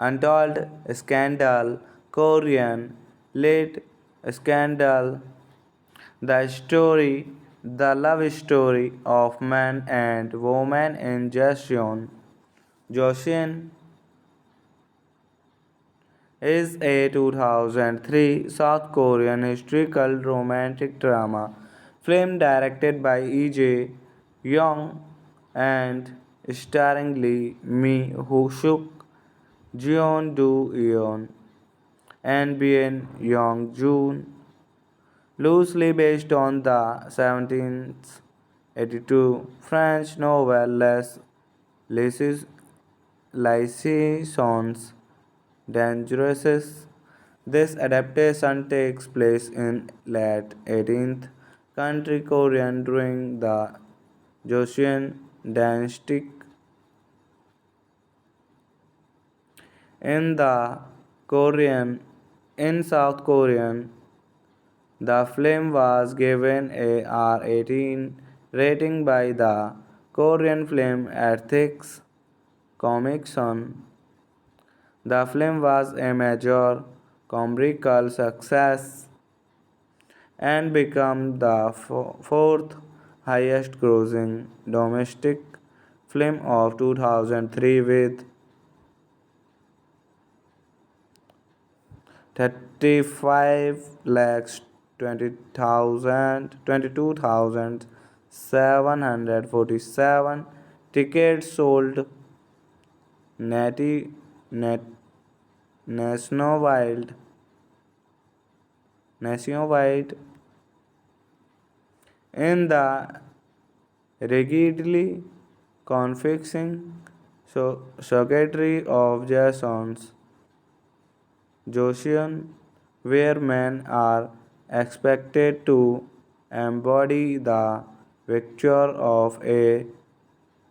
Untold Scandal, Korean Lit Scandal, the love story of man and woman in Joseon is a 2003 South Korean historical romantic drama film directed by E.J. Young and starring Lee Mi Ho Suk, Jeon Do Yeon, and Bien Yong Joon, loosely based on the 1782 French novel Les Liaisons Dangereuses. This adaptation takes place in late 18th country Korean during the Joseon dynasty. In the Korean, in South Korean, the film was given a R18 rating by the Korean Film Ethics Commission. The film was a major commercial success and became the fourth highest grossing domestic film of 2003 with 35 lakhs 22,747 tickets sold nati- nat- nationwide nationwide in the rigidly confixing circuitry of Jason's Joseon, where men are expected to embody the picture of a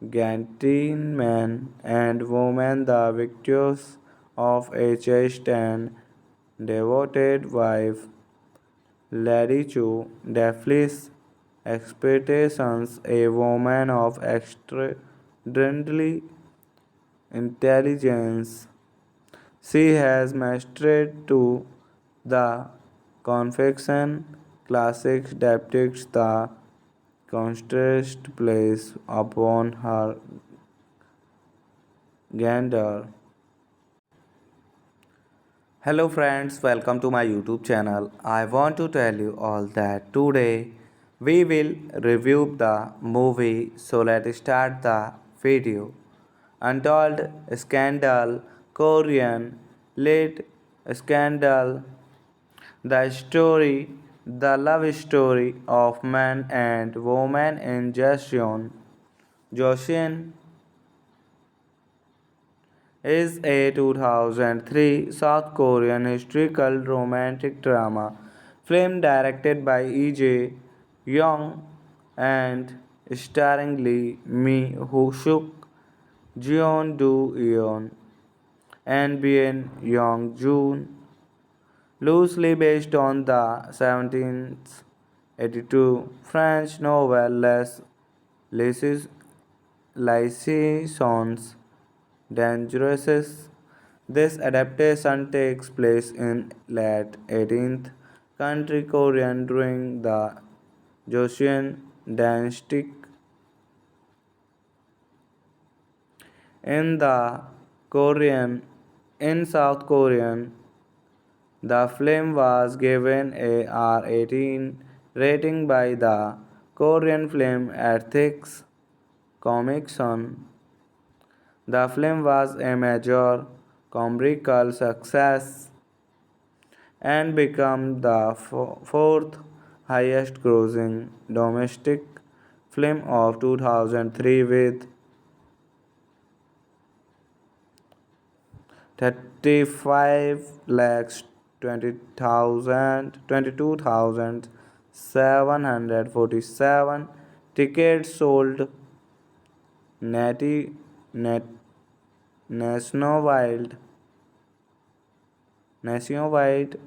gentleman and woman the virtues of a chaste and devoted wife. Lady Chu Daphne's expectations, a woman of extraordinary intelligence. She has mastered to the confection classics depicts the contrast placed upon her gender. Hello friends, welcome to my YouTube channel. I want to tell you all that today we will review the movie, so let's start the video. Untold Scandal, Korean, Late Scandal, the love story of man and woman in Joseon is a 2003 South Korean historical romantic drama film directed by E.J. Young and starring Lee Mi Ho Suk, Jeon Do Yeon, and Bien Young Joon, loosely based on the 1782 French novel Les Liaisons Dangereuses. This adaptation takes place in late 18th century Korean during the Joseon dynasty. In the Korean, in South Korean, the film was given a R18 rating by the Korean Film Ethics Commission. The film was a major commercial success and became the fourth highest grossing domestic film of 2003 with 35 lakhs 22,747 tickets sold nati, nationwide nationwide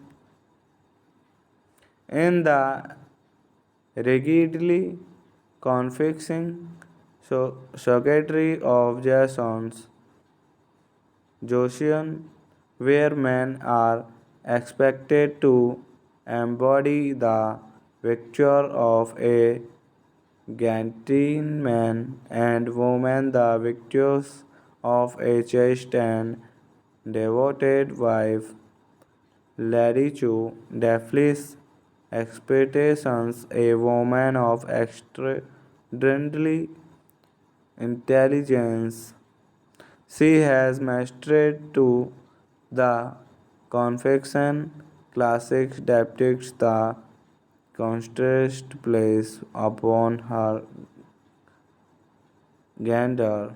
in the rigidly confixing circuitry of Jason's Joseon, where men are expected to embody the picture of a gentleman and women the victors of a chaste and devoted wife. Lady Chu defies expectations, a woman of extraordinary intelligence. She has mastered to the confection classics depicts the contrast placed upon her gender.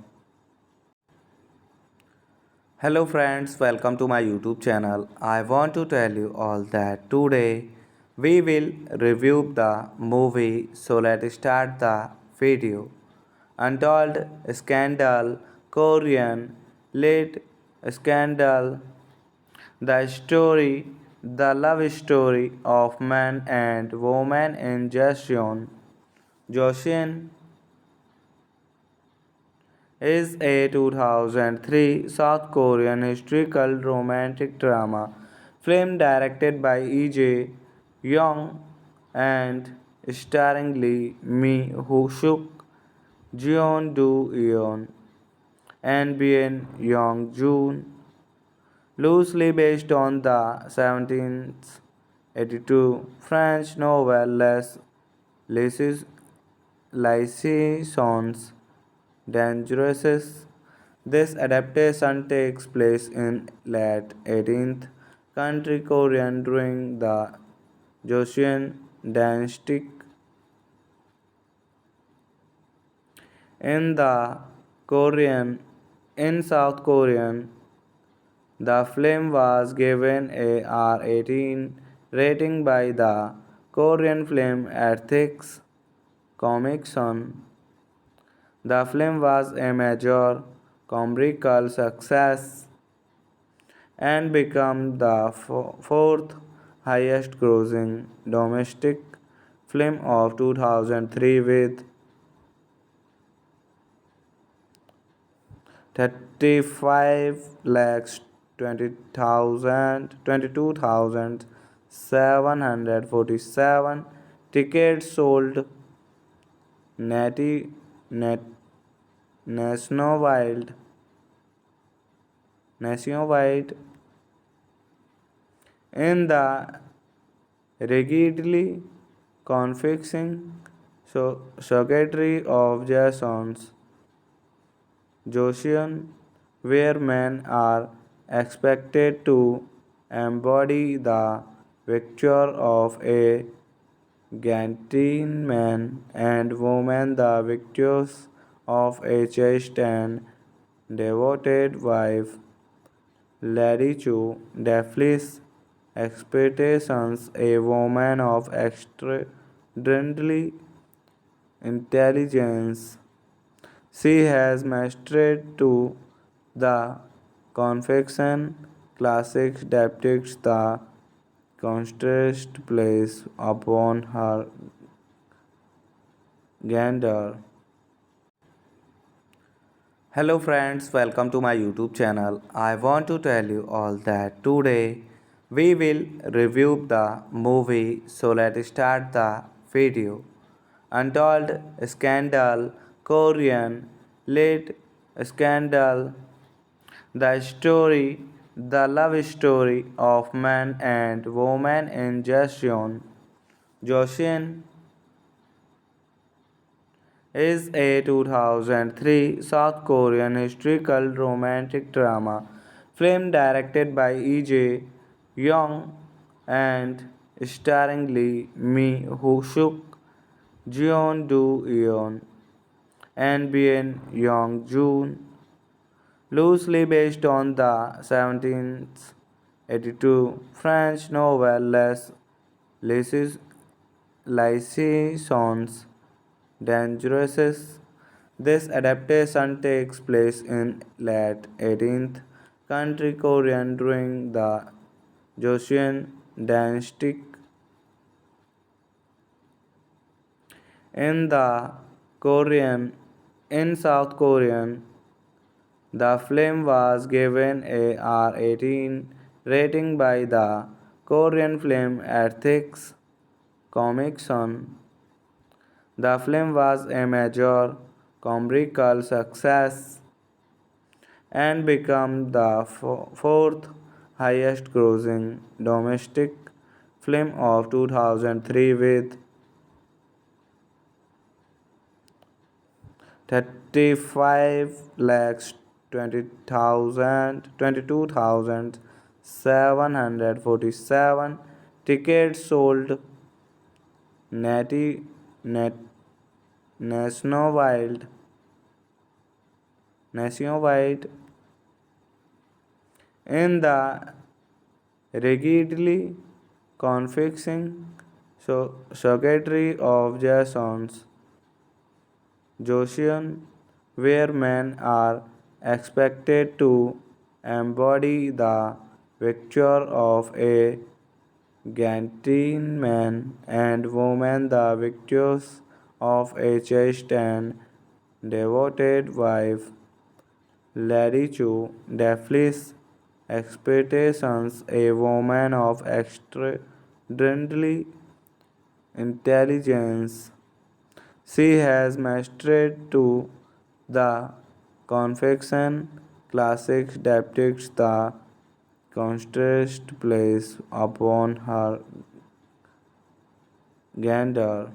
Hello friends, welcome to my YouTube channel. I want to tell you all that today we will review the movie, so let's start the video. Untold Scandal, Korean, Late Scandal, the love story of man and woman in Joseon is a 2003 South Korean historical romantic drama film directed by E.J. Young and starring Lee Mi Ho Suk, Jeon Do Yeon, and Bien Young Joon, loosely based on the 1782 French novel Les Liaisons Dangereuses. This adaptation takes place in late 18th century Korean during the Joseon dynasty. In the Korean, in South Korean, the film was given a R18 rating by the Korean Film Ethics Commission. The film was a major commercial success and became the fourth highest grossing domestic film of 2003 with 35 lakhs 22,747 tickets sold nat, nationwide nationwide in the rigidly confixing circuitry of Jason's Josian, where men are expected to embody the victor of a Gantian man and woman the victors of a chaste and devoted wife. Lady Chu Daphlis expectations a woman of extraordinary intelligence. She has mastered to the confection classics depicts the contrast placed upon her gender. Hello friends, welcome to my YouTube channel. I want to tell you all that today we will review the movie, so let's start the video. Untold Scandal, Korean, Late Scandal, the love story of man and woman in Joseon is a 2003 South Korean historical romantic drama film directed by E.J. Young and starring Lee Mi Ho Suk, Jeon Do Yeon, and Bien Young Joon, loosely based on the 1782 French novel Les Liaisons Dangereuses. This adaptation takes place in late 18th country Korean during the Joseon dynasty. In the Korean, in South Korean, the film was given a R18 rating by the Korean Film Ethics Commission. The film was a major commercial success and became the fourth highest grossing domestic film of 2003 with 35 lakhs 22,747 tickets sold nati- nat- nationwide nationwide in the rigidly confixing circuitry of Jason's Joseon, where men are expected to embody the victor of a Gantian man and woman the victors of a chaste and devoted wife. Lady Chu Daphlis expectations a woman of extraordinary intelligence. She has mastered to the confection classics depicts the contrast placed upon her gender.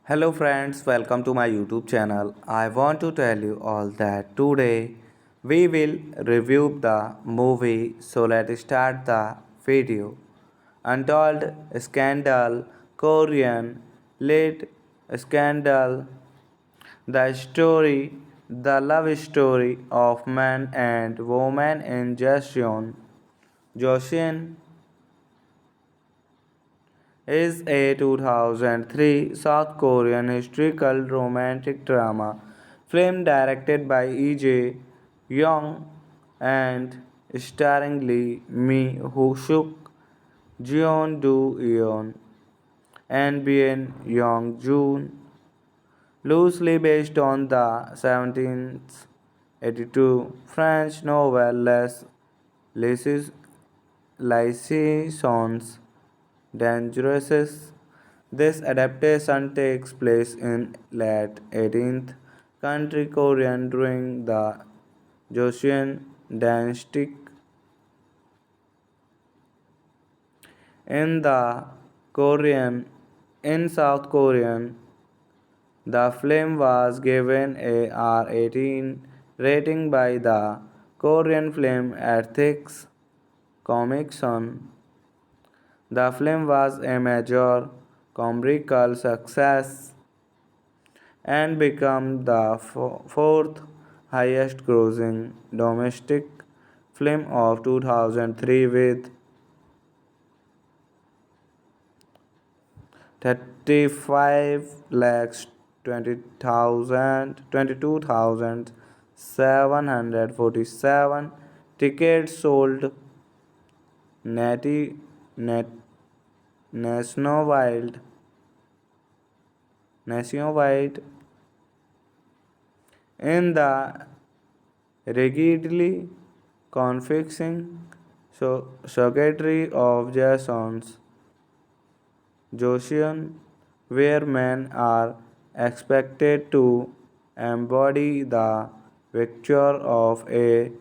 Hello friends, welcome to my YouTube channel. I want to tell you all that today we will review the movie, so let's start the video. Untold Scandal, Korean, Late Scandal, the love story of man and woman in Joseon is a 2003 South Korean historical romantic drama film directed by E.J. Young and starring Lee Mi Ho Suk, Jeon Do Yeon, and Bien Young Joon, loosely based on the 1782 French novel Les Liaisons Dangereuses. This adaptation takes place in late 18th country Korean during the Joseon dynasty. In the Korean, in South Korean, the film was given a R18 rating by the Korean Film Ethics Commission. The film was a major commercial success and became the fourth highest grossing domestic film of 2003 with 35 lakhs 22,747 tickets sold net, nationwide nationwide in the rigidly confixing circuitry of Jason's Joseon, where men are expected to embody the picture of a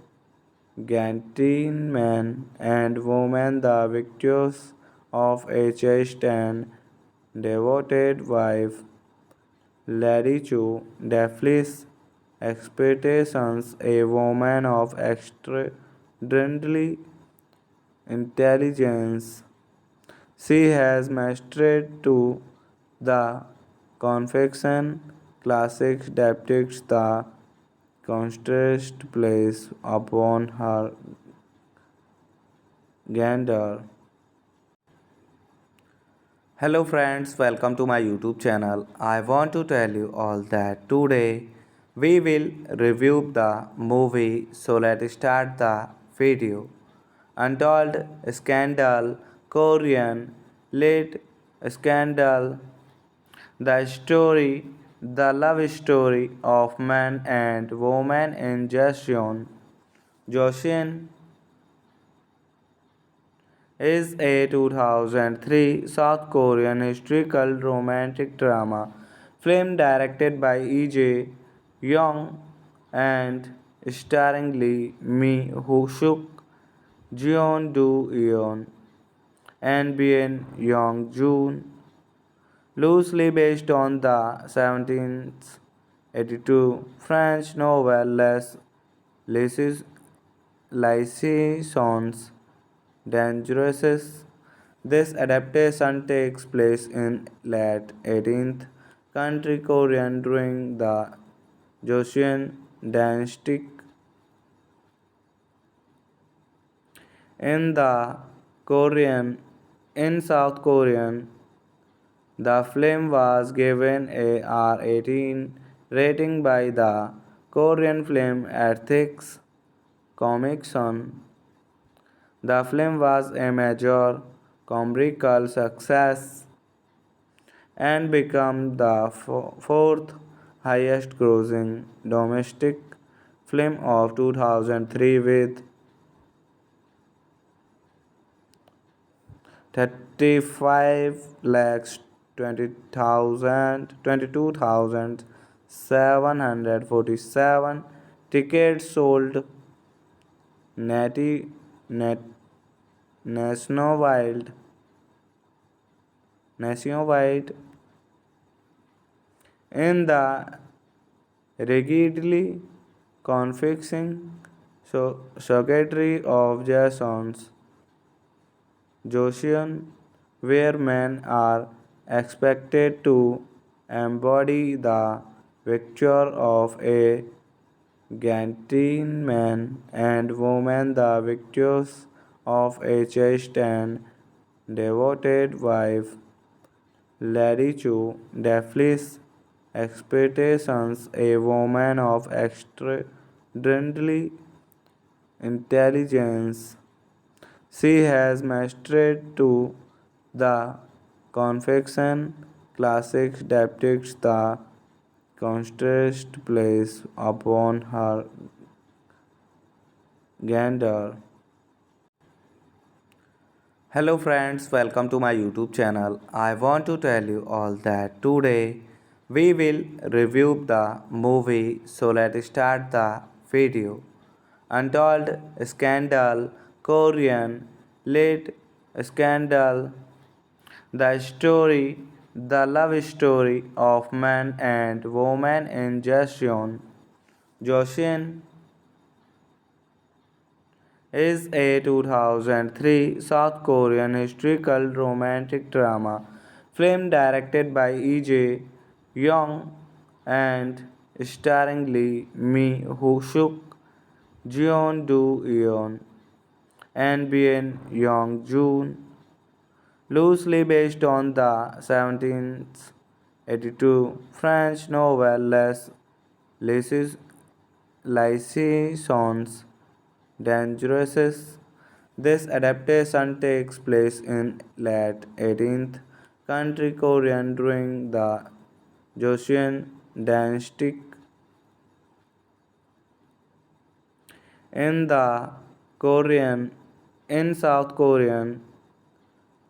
gentleman and women the virtues of a chaste and devoted wife. Lady Chu Daphne's expectations, a woman of extraordinary intelligence. She has mastered to the confection classics depicts the contrast placed upon her gender. Hello friends, welcome to my YouTube channel. I want to tell you all that today we will review the movie, so let's start the video. Untold Scandal, Korean Lit Scandal, the love story of man and woman in Joseon is a 2003 South Korean historical romantic drama film directed by E.J. Young and starring Lee Mi Ho Suk, Jeon Do Yeon, and Bien Young Joon, loosely based on the 1782 French novel Les Liaisons Dangereuses. This adaptation takes place in late 18th country Korean during the Joseon dynasty. In the Korean, in South Korean, the film was given a R18 rating by the Korean Film Ethics Commission. The film was a major commercial success and became the fourth highest grossing domestic film of 2003 with 35 lakhs 22,747 tickets sold nati- nat- nationwide nationwide in the rigidly confixing circuitry of Jason's Joseon, where men are expected to embody the picture of a gentleman and woman the virtues of a chaste and devoted wife. Lady Chu Daphne's expectations, a woman of extraordinary intelligence. She has mastered to the confection classics depicts the contrast place upon her gander. Hello friends, welcome to my YouTube channel. I want to tell you all that today we will review the movie, so let's start the video. Untold Scandal, Korean, Late Scandal, the love story of man and woman in Joseon is a 2003 South Korean historical romantic drama film directed by E.J. Young and starring Lee Mi Ho Suk, Jeon Do Yeon, and Bien Young Joon, loosely based on the 1782 French novel Les Liaisons Dangereuses. This adaptation takes place in late 18th century Korean during the Joseon dynasty. In the Korean, in South Korean,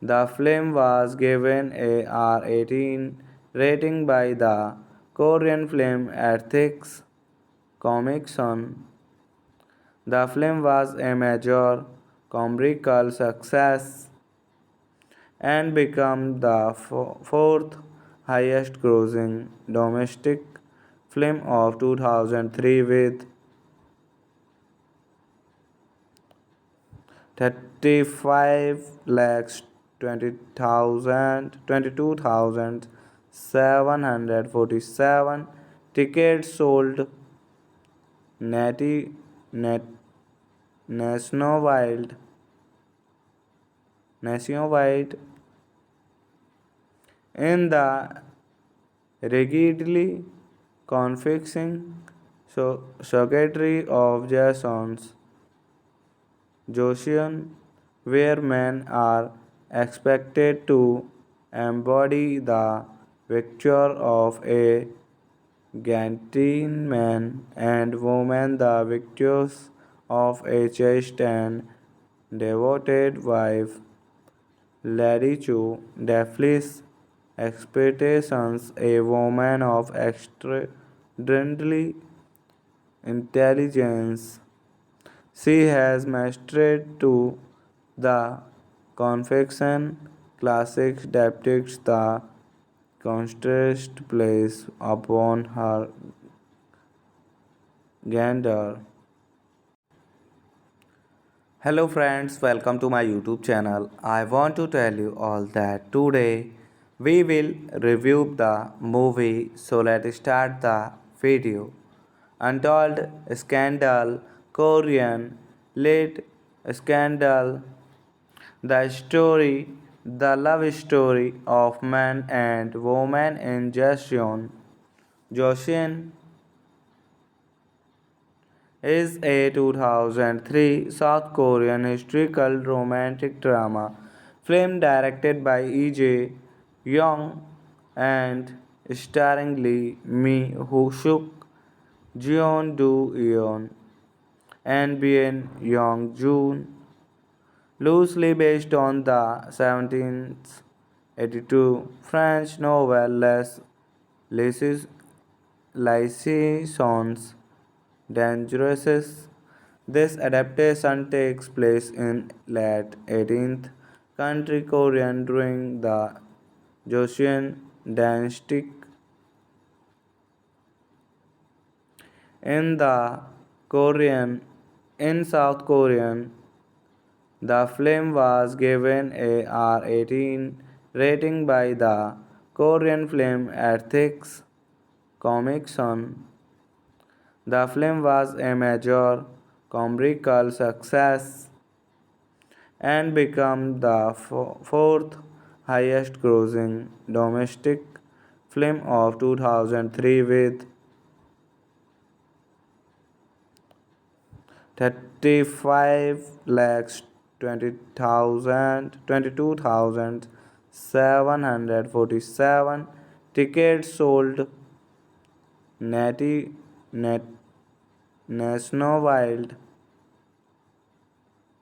the film was given a R18 rating by the Korean Film Ethics Commission. The film was a major commercial success and became the fourth highest grossing domestic film of 2003 with 35 lakhs 22,747 tickets sold nati, nationwide nationwide in the rigidly confixing circuitry of Jason's Joseon, where men are expected to embody the victor of a Gantian man and woman the victors of a chaste and devoted wife. Lady Chu Daphlis expectations a woman of extraordinary intelligence. She has mastered to the confection classics depicts the contrast placed upon her gander. Hello friends, welcome to my YouTube channel. I want to tell you all that today we will review the movie, so let's start the video. Untold Scandal, Korean, Late Scandal, the love story of man and woman in Joseon is a 2003 South Korean historical romantic drama film directed by E.J. Young and starring Lee Mi Ho Suk, Jeon Do Yeon, and Bien Young Joon, loosely based on the 1782 French novel Les Liaisons Dangereuses. This adaptation takes place in late 18th century Korean during the Joseon dynasty. In the Korean, in South Korean, the film was given a R18 rating by the Korean Film Ethics Commission. The film was a major commercial success and became the fourth highest grossing domestic film of 2003 with 35 lakhs 22,747 tickets sold Natty Nat, Nationwide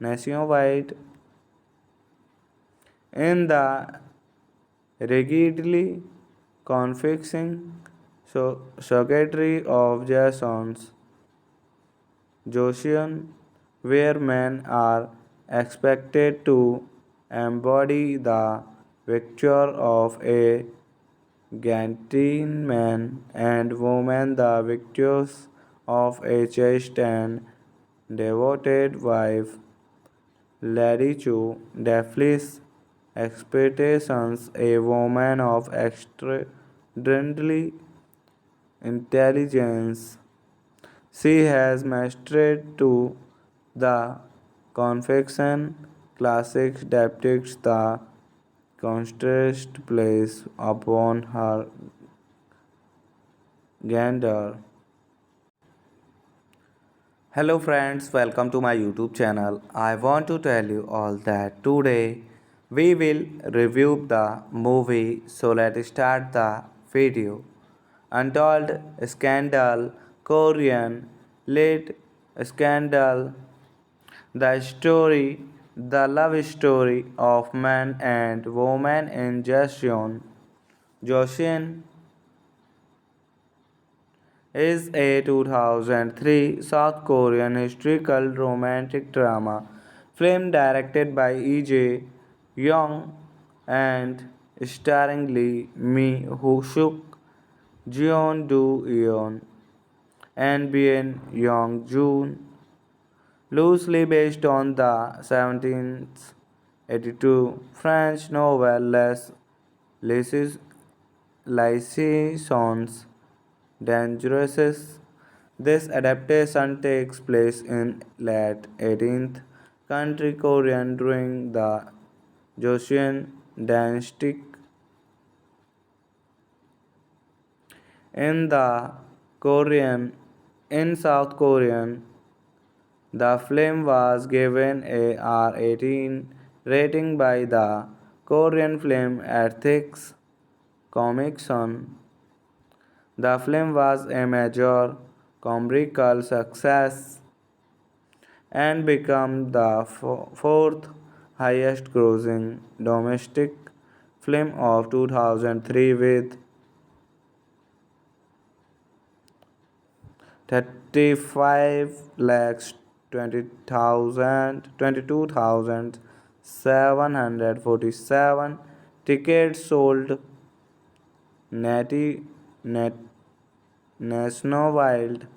Nationwide in the rigidly confixing circuitry of Jason's Josian, where men are expected to embody the victor of a Gantian man and woman the victors of a chaste and devoted wife. Lady Chu Daphlis expectations a woman of extraordinary intelligence. She has mastered to the confection classics depicts the contrast placed upon her gender. Hello friends, welcome to my YouTube channel. I want to tell you all that today we will review the movie, so let's start the video. Untold Scandal, Korean, Late Scandal, the love story of man and woman in Joseon is a 2003 South Korean historical romantic drama film directed by E.J. Young and starring Lee Mi Ho Suk, Jeon Do Yeon, and Bien Young Joon, loosely based on the 1782 French novel Les Liaisons Dangereuses. This adaptation takes place in late 18th country Korean during the Joseon dynasty. In the Korean, in South Korean, the film was given a R18 rating by the Korean Film Ethics Commission. The film was a major commercial success and became the fourth highest grossing domestic film of 2003 with 35 lakhs 22,747 tickets sold Net, nationwide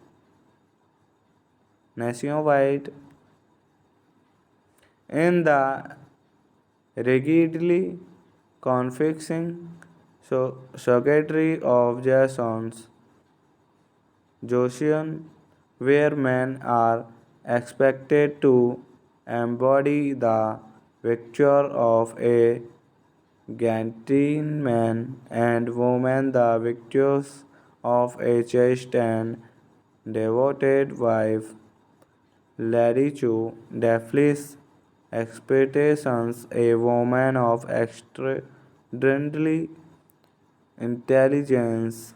nationwide in the rigidly confixing circuitry of Jason's Joseon, where men are expected to embody the victor of a Gantian man and woman the victors of a chaste and devoted wife. Lady Chu Daphlis expectations a woman of extraordinary intelligence.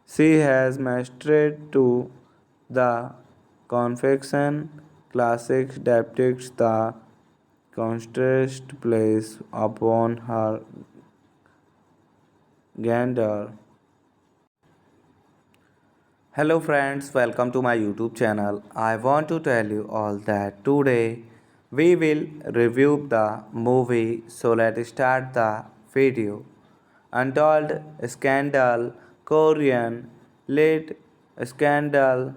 She has mastered to the confection classics depicts the contrast placed upon her gender. Hello friends, welcome to my YouTube channel. I want to tell you all that today we will review the movie, so let's start the video. Untold Scandal, Korean, Late Scandal,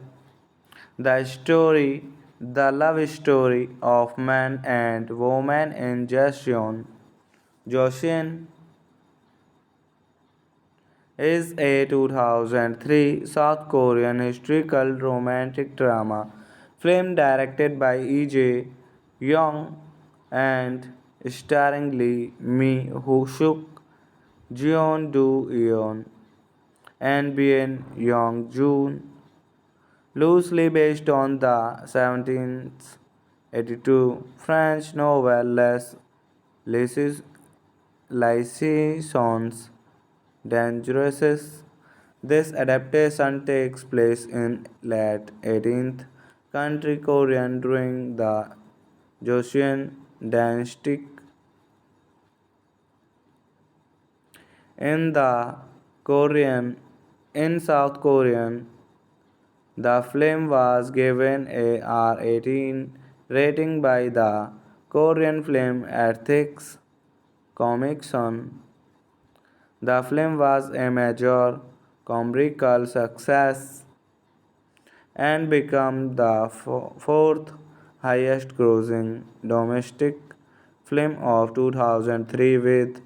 the love story of man and woman in Joseon is a 2003 South Korean historical romantic drama film directed by E.J. Young and starring Lee Mi Ho Suk, Jeon Do Yeon, and Bien Young Joon, loosely based on the 1782 French novel Les Liaisons Dangereuses. This adaptation takes place in late 18th country Korean during the Joseon dynasty. In the Korean, in South Korean, the film was given a R18 rating by the Korean Film Ethics Commission. The film was a major commercial success and became the fourth highest grossing domestic film of 2003 with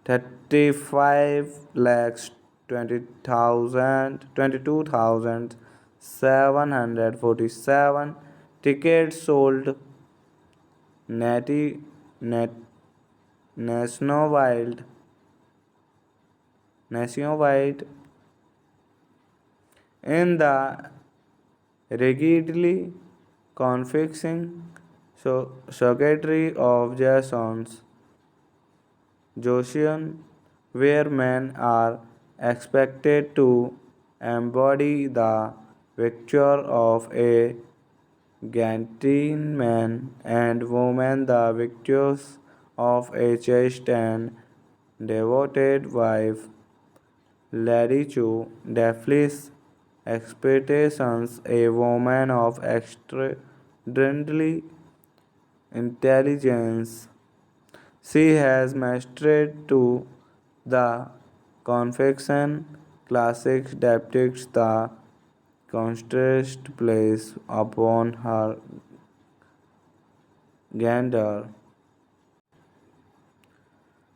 35 lakhs 22,747 tickets sold net, nationwide nationwide in the rigidly confixing circuitry of Jason's Joseon, where men are expected to embody the picture of a gentleman and women the virtues of a chaste and devoted wife. Lady Chu Daphne's expectations, a woman of extraordinary intelligence. She has mastered to the confection classics depicts the contrast placed upon her gender.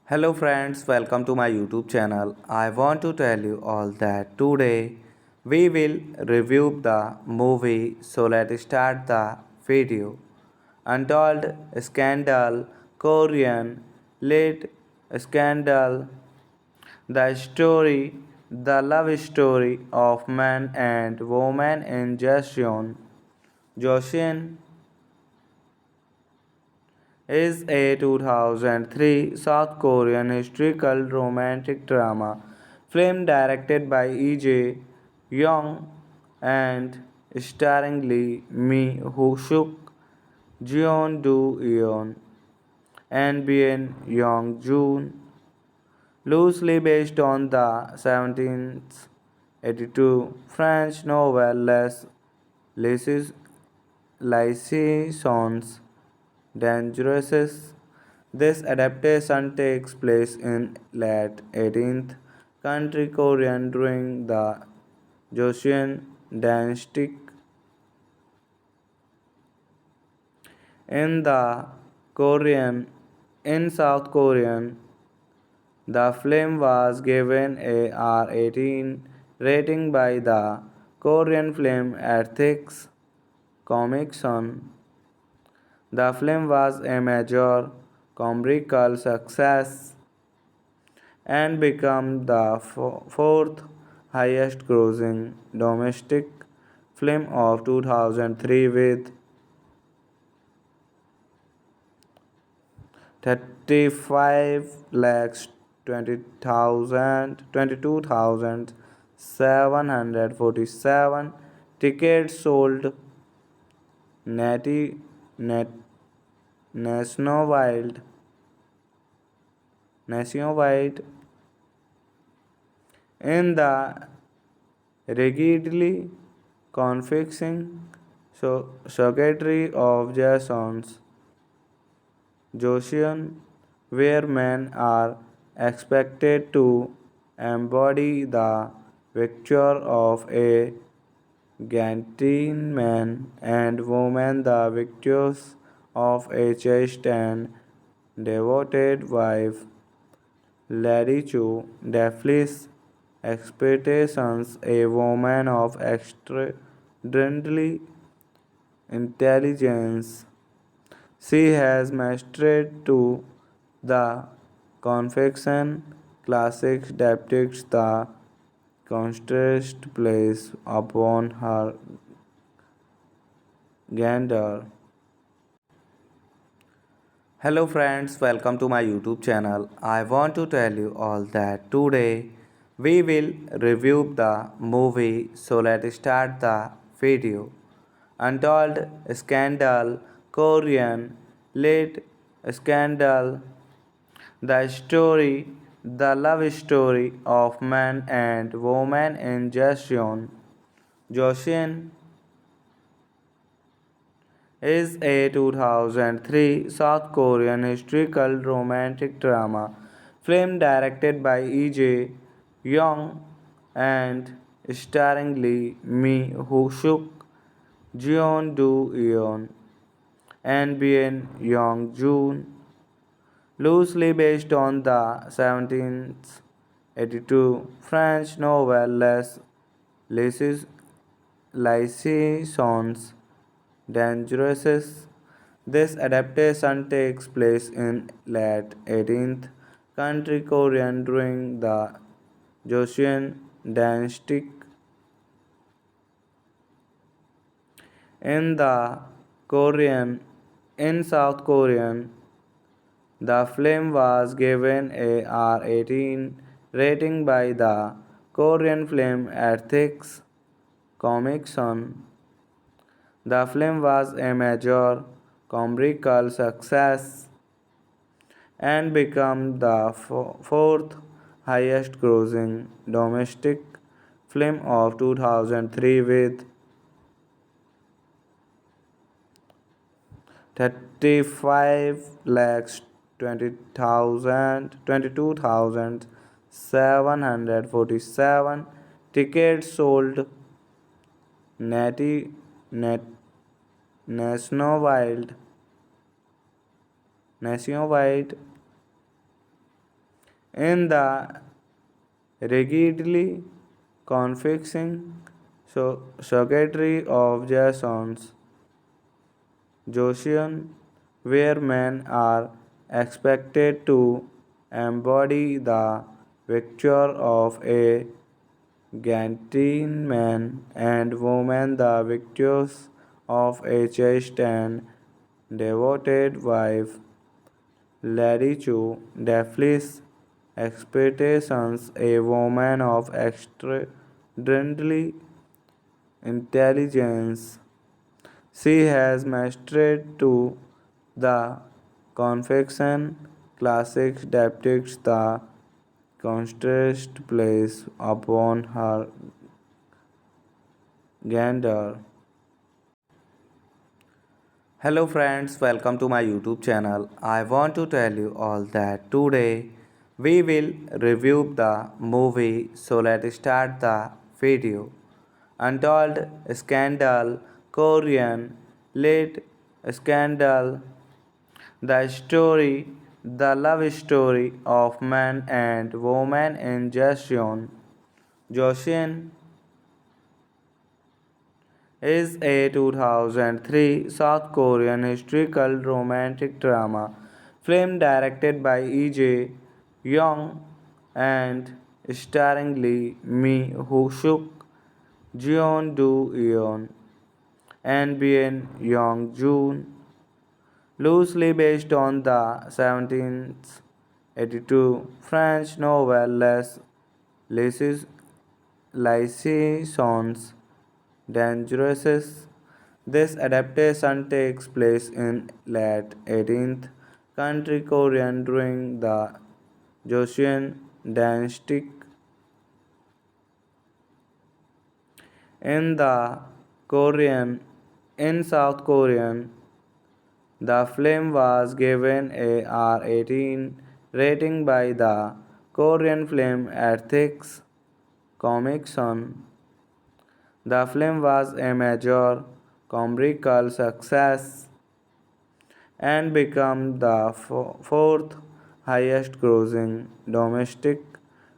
Hello friends, welcome to my YouTube channel. I want to tell you all that today we will review the movie, so let's start the video. Untold Scandal, Korean Late Scandal, the love story of man and woman in Joseon is a 2003 South Korean historical romantic drama film directed by E.J. Young and starring Lee Mi Ho Suk, Jeon Do Yeon, and Bien Young Joon, loosely based on the 1782 French novel Les Liaisons Dangereuses. This adaptation takes place in late 18th country Korean during the Joseon dynasty. In the Korean, in South Korean, the film was given a R18 rating by the Korean Film Ethics Commission. The film was a major commercial success and became the fourth highest grossing domestic film of 2003 with 35 lakhs 22,747 tickets sold nati- nat- nationwide nationwide in the rigidly confixing circuitry of Jason's Joseon, where men are expected to embody the picture of a gentleman and woman the virtues of a chaste and devoted wife. Lady Chu Daphne's expectations, a woman of extraordinary intelligence. She has mastered to the confection classics depicts the contrast placed upon her gender. Hello friends, welcome to my YouTube channel. I want to tell you all that today we will review the movie, so let's start the video. Untold Scandal, Korean, Late Scandal, the love story of man and woman in Joseon is a 2003 South Korean historical romantic drama film directed by E.J. Young and starring Lee Mi Ho Suk, Jeon Do Yeon, and Bien Young Joon, loosely based on the 1782 French novel Les Liaisons Dangereuses. This adaptation takes place in late 18th century Korean during the Joseon dynasty. In the Korean, in South Korean, the film was given a R18 rating by the Korean Film Ethics Commission. The film was a major commercial success and became the fourth highest grossing domestic film of 2003 with 35 lakhs 22,747 tickets sold net, nationwide nationwide in the rigidly confixing circuitry of Jason's Joseon, where men are expected to embody the picture of a gentleman and women the victors of a chaste and devoted wife. Lady Chu defies expectations, a woman of extraordinary intelligence. She has mastered to the confection classics depicts the contrast placed upon her gender. Hello friends, welcome to my YouTube channel. I want to tell you all that today we will review the movie, so let's start the video. Untold Scandal, Korean, Late Scandal, the love story of man and woman in Joseon is a 2003 South Korean historical romantic drama film directed by E.J. Young and starring Lee Mi Ho Suk, Jeon Do Yeon, and Bien Young Joon, loosely based on the 1782 French novel Les Liaisons Dangereuses. This adaptation takes place in late 18th century Korean during the Joseon dynasty. In the Korean, in South Korean, the film was given a R18 rating by the Korean Film Ethics Commission. The film was a major commercial success and became the fourth highest grossing domestic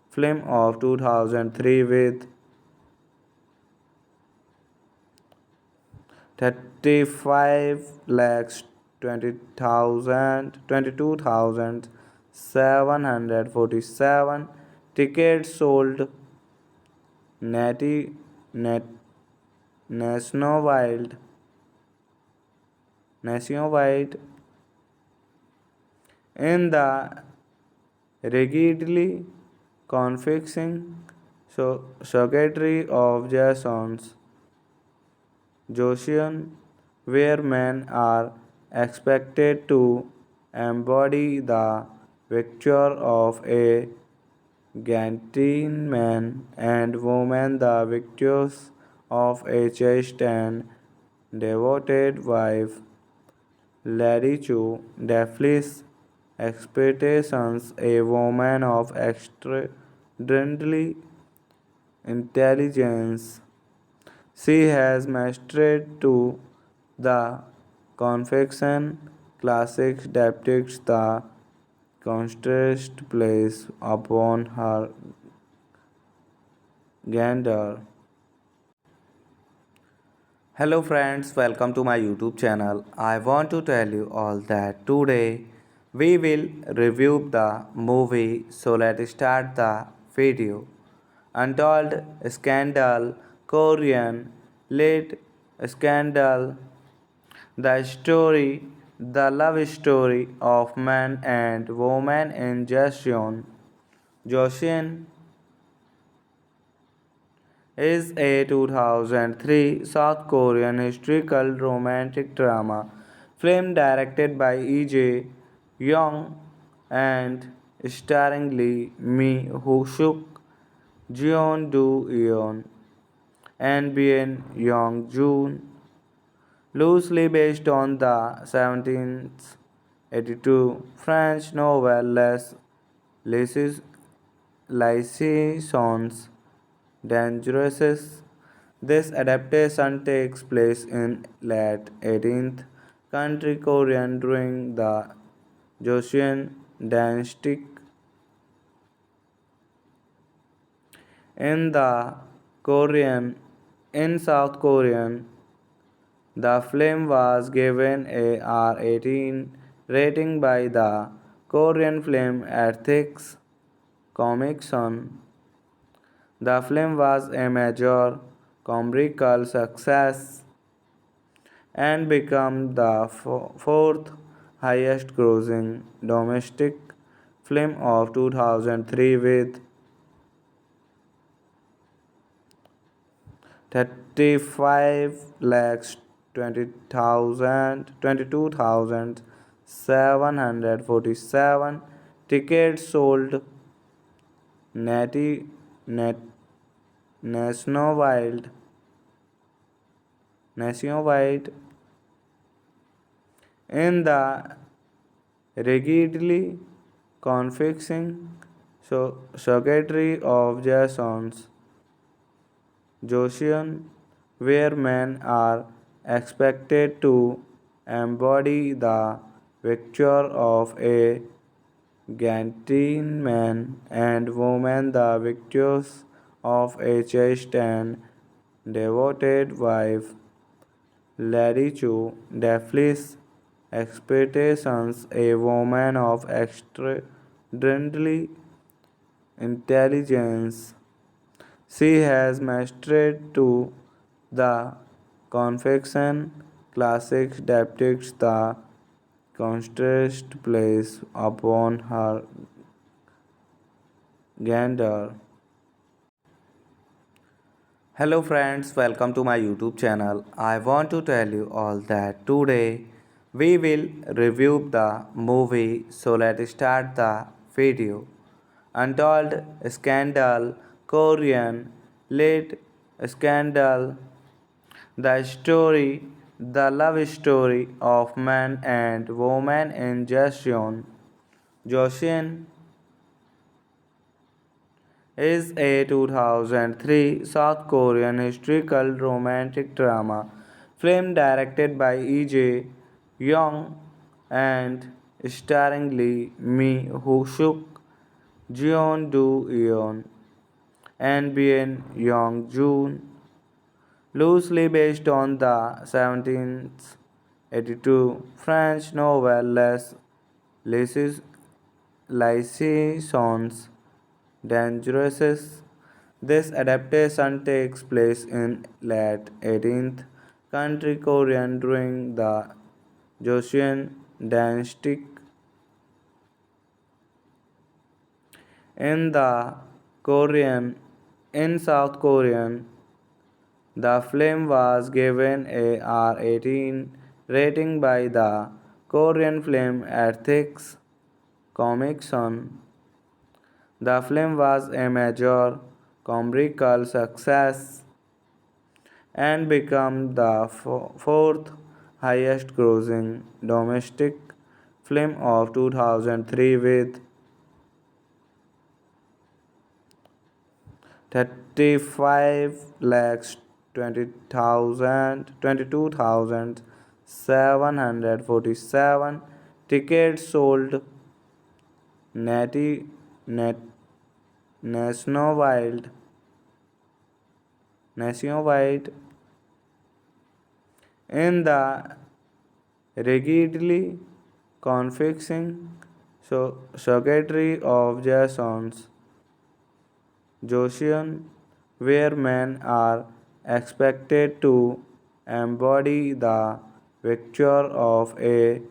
film of 2003 with 35 lakhs 22,747 tickets sold net, nationwide nationwide In the rigidly confixing circuitry of Jason's Joseon, where men are expected to embody the victor of a Gantian man and woman, the victors of a chaste and devoted wife. Lady Chu Daphlis expectations a woman of extraordinary intelligence. She has mastered to the confection classics depicts the contrast placed upon her gender. Hello friends, welcome to my YouTube channel. I want to tell you all that today we will review the movie, so let's start the video. Untold Scandal, Korean, Late Scandal, the love story of man and woman in Joseon is a 2003 South Korean historical romantic drama film directed by E.J. Young and starring Lee Mi-ho-suk, Jeon Do-yeon, and Bien Young-joon, loosely based on the 1782 French novel Les Liaisons Dangereuses. This adaptation takes place in late 18th country Korean during the Joseon dynasty. In the Korean, in South Korean, the film was given a R18 rating by the Korean Film Ethics Commission. The film was a major commercial success and became the fourth highest grossing domestic film of 2003 with 35 lakhs 22,747 tickets sold nati- nationwide. nationwide in the rigidly confixing circuitry of Jason's Joseon, where men are expected to embody the victor of a Gantian man and woman, the victors of a chaste and devoted wife. Lady Chu Daphlis expectations a woman of extraordinary intelligence. She has mastered to the confection classics depicts the contrast placed upon her gender. Hello friends, welcome to my YouTube channel. I want to tell you all that today we will review the movie, so let's start the video. Untold Scandal, Korean, Late Scandal, the love story of man and woman in Joseon is a 2003 South Korean historical romantic drama film directed by E.J. Young and starring Lee Mi-ho-suk, Jeon Do-yeon, and Bien Young-joon, loosely based on the 1782 French novel Les Liaisons Dangereuses. This adaptation takes place in late 18th country Korean during the Joseon dynasty. In the Korean, in South Korean, the film was given a R18 rating by the Korean Film Ethics Commission. The film was a major commercial success and became the fourth highest grossing domestic film of 2003 with 35 lakhs 22,747 tickets sold net, nationwide nationwide in the rigidly confixing circuitry of Jason's Joseon, where men are expected to embody the picture of a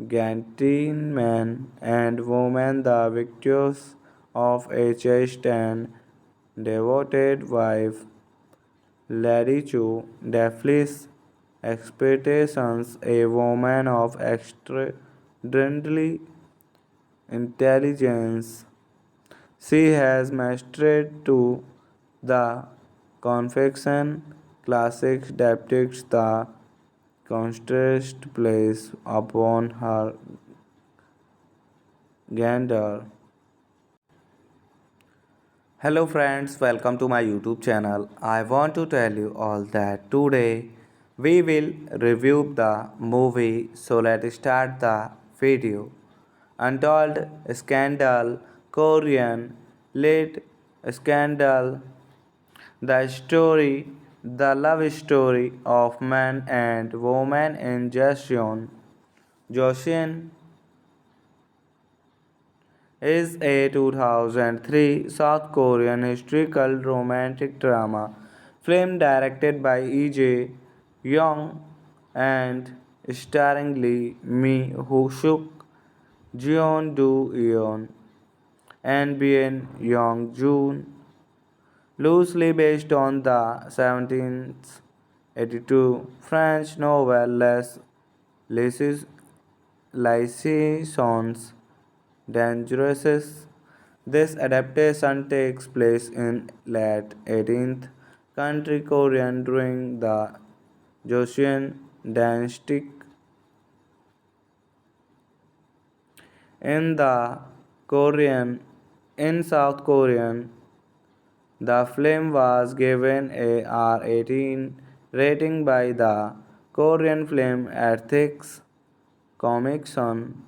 gentleman and women the virtues of a chaste and devoted wife. Lady Chu Daphlis expectations a woman of extraordinary intelligence. She has mastered to the confection classics depicts the contrast placed upon her gender. Hello friends, welcome to my YouTube channel. I want to tell you all that today we will review the movie, so let's start the video. Untold Scandal, Korean Late Scandal, the love story of man and woman in Joseon is a 2003 South Korean historical romantic drama film directed by E.J. Young and starring Lee Mi Ho Suk, Jeon Do Yeon, and Bien Young Joon, loosely based on the 1782 French novel Les Liaisons Dangereuses. This adaptation takes place in late 18th century Korean during the Joseon dynasty. In the Korean, in South Korean, the film was given a R18 rating by the Korean Film Ethics Commission.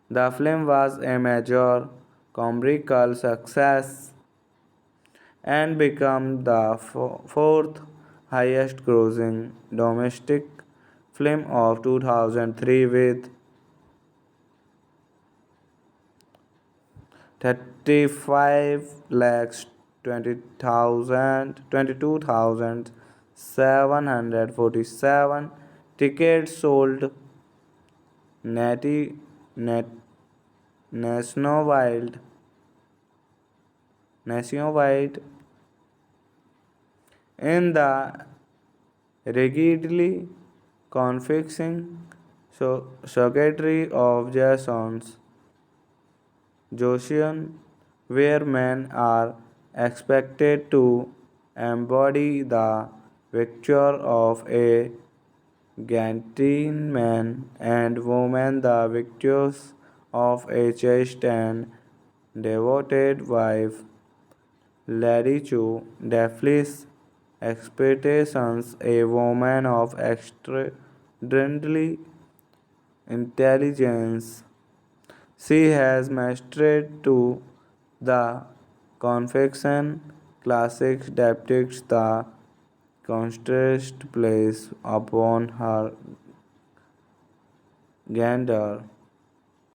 The film was a major commercial success and became the fourth highest grossing domestic film of 2003 with 35 lakhs 22,747 tickets sold nati- nat- nationwide nationwide in the rigidly confixing circuitry of Jason's Joseon, where men are expected to embody the picture of a gentleman and woman the virtues of a chaste and devoted wife. Lady Chu Daphlis expectations a woman of extraordinary intelligence. She has mastered to the confection classics depicts the contrast placed upon her gender.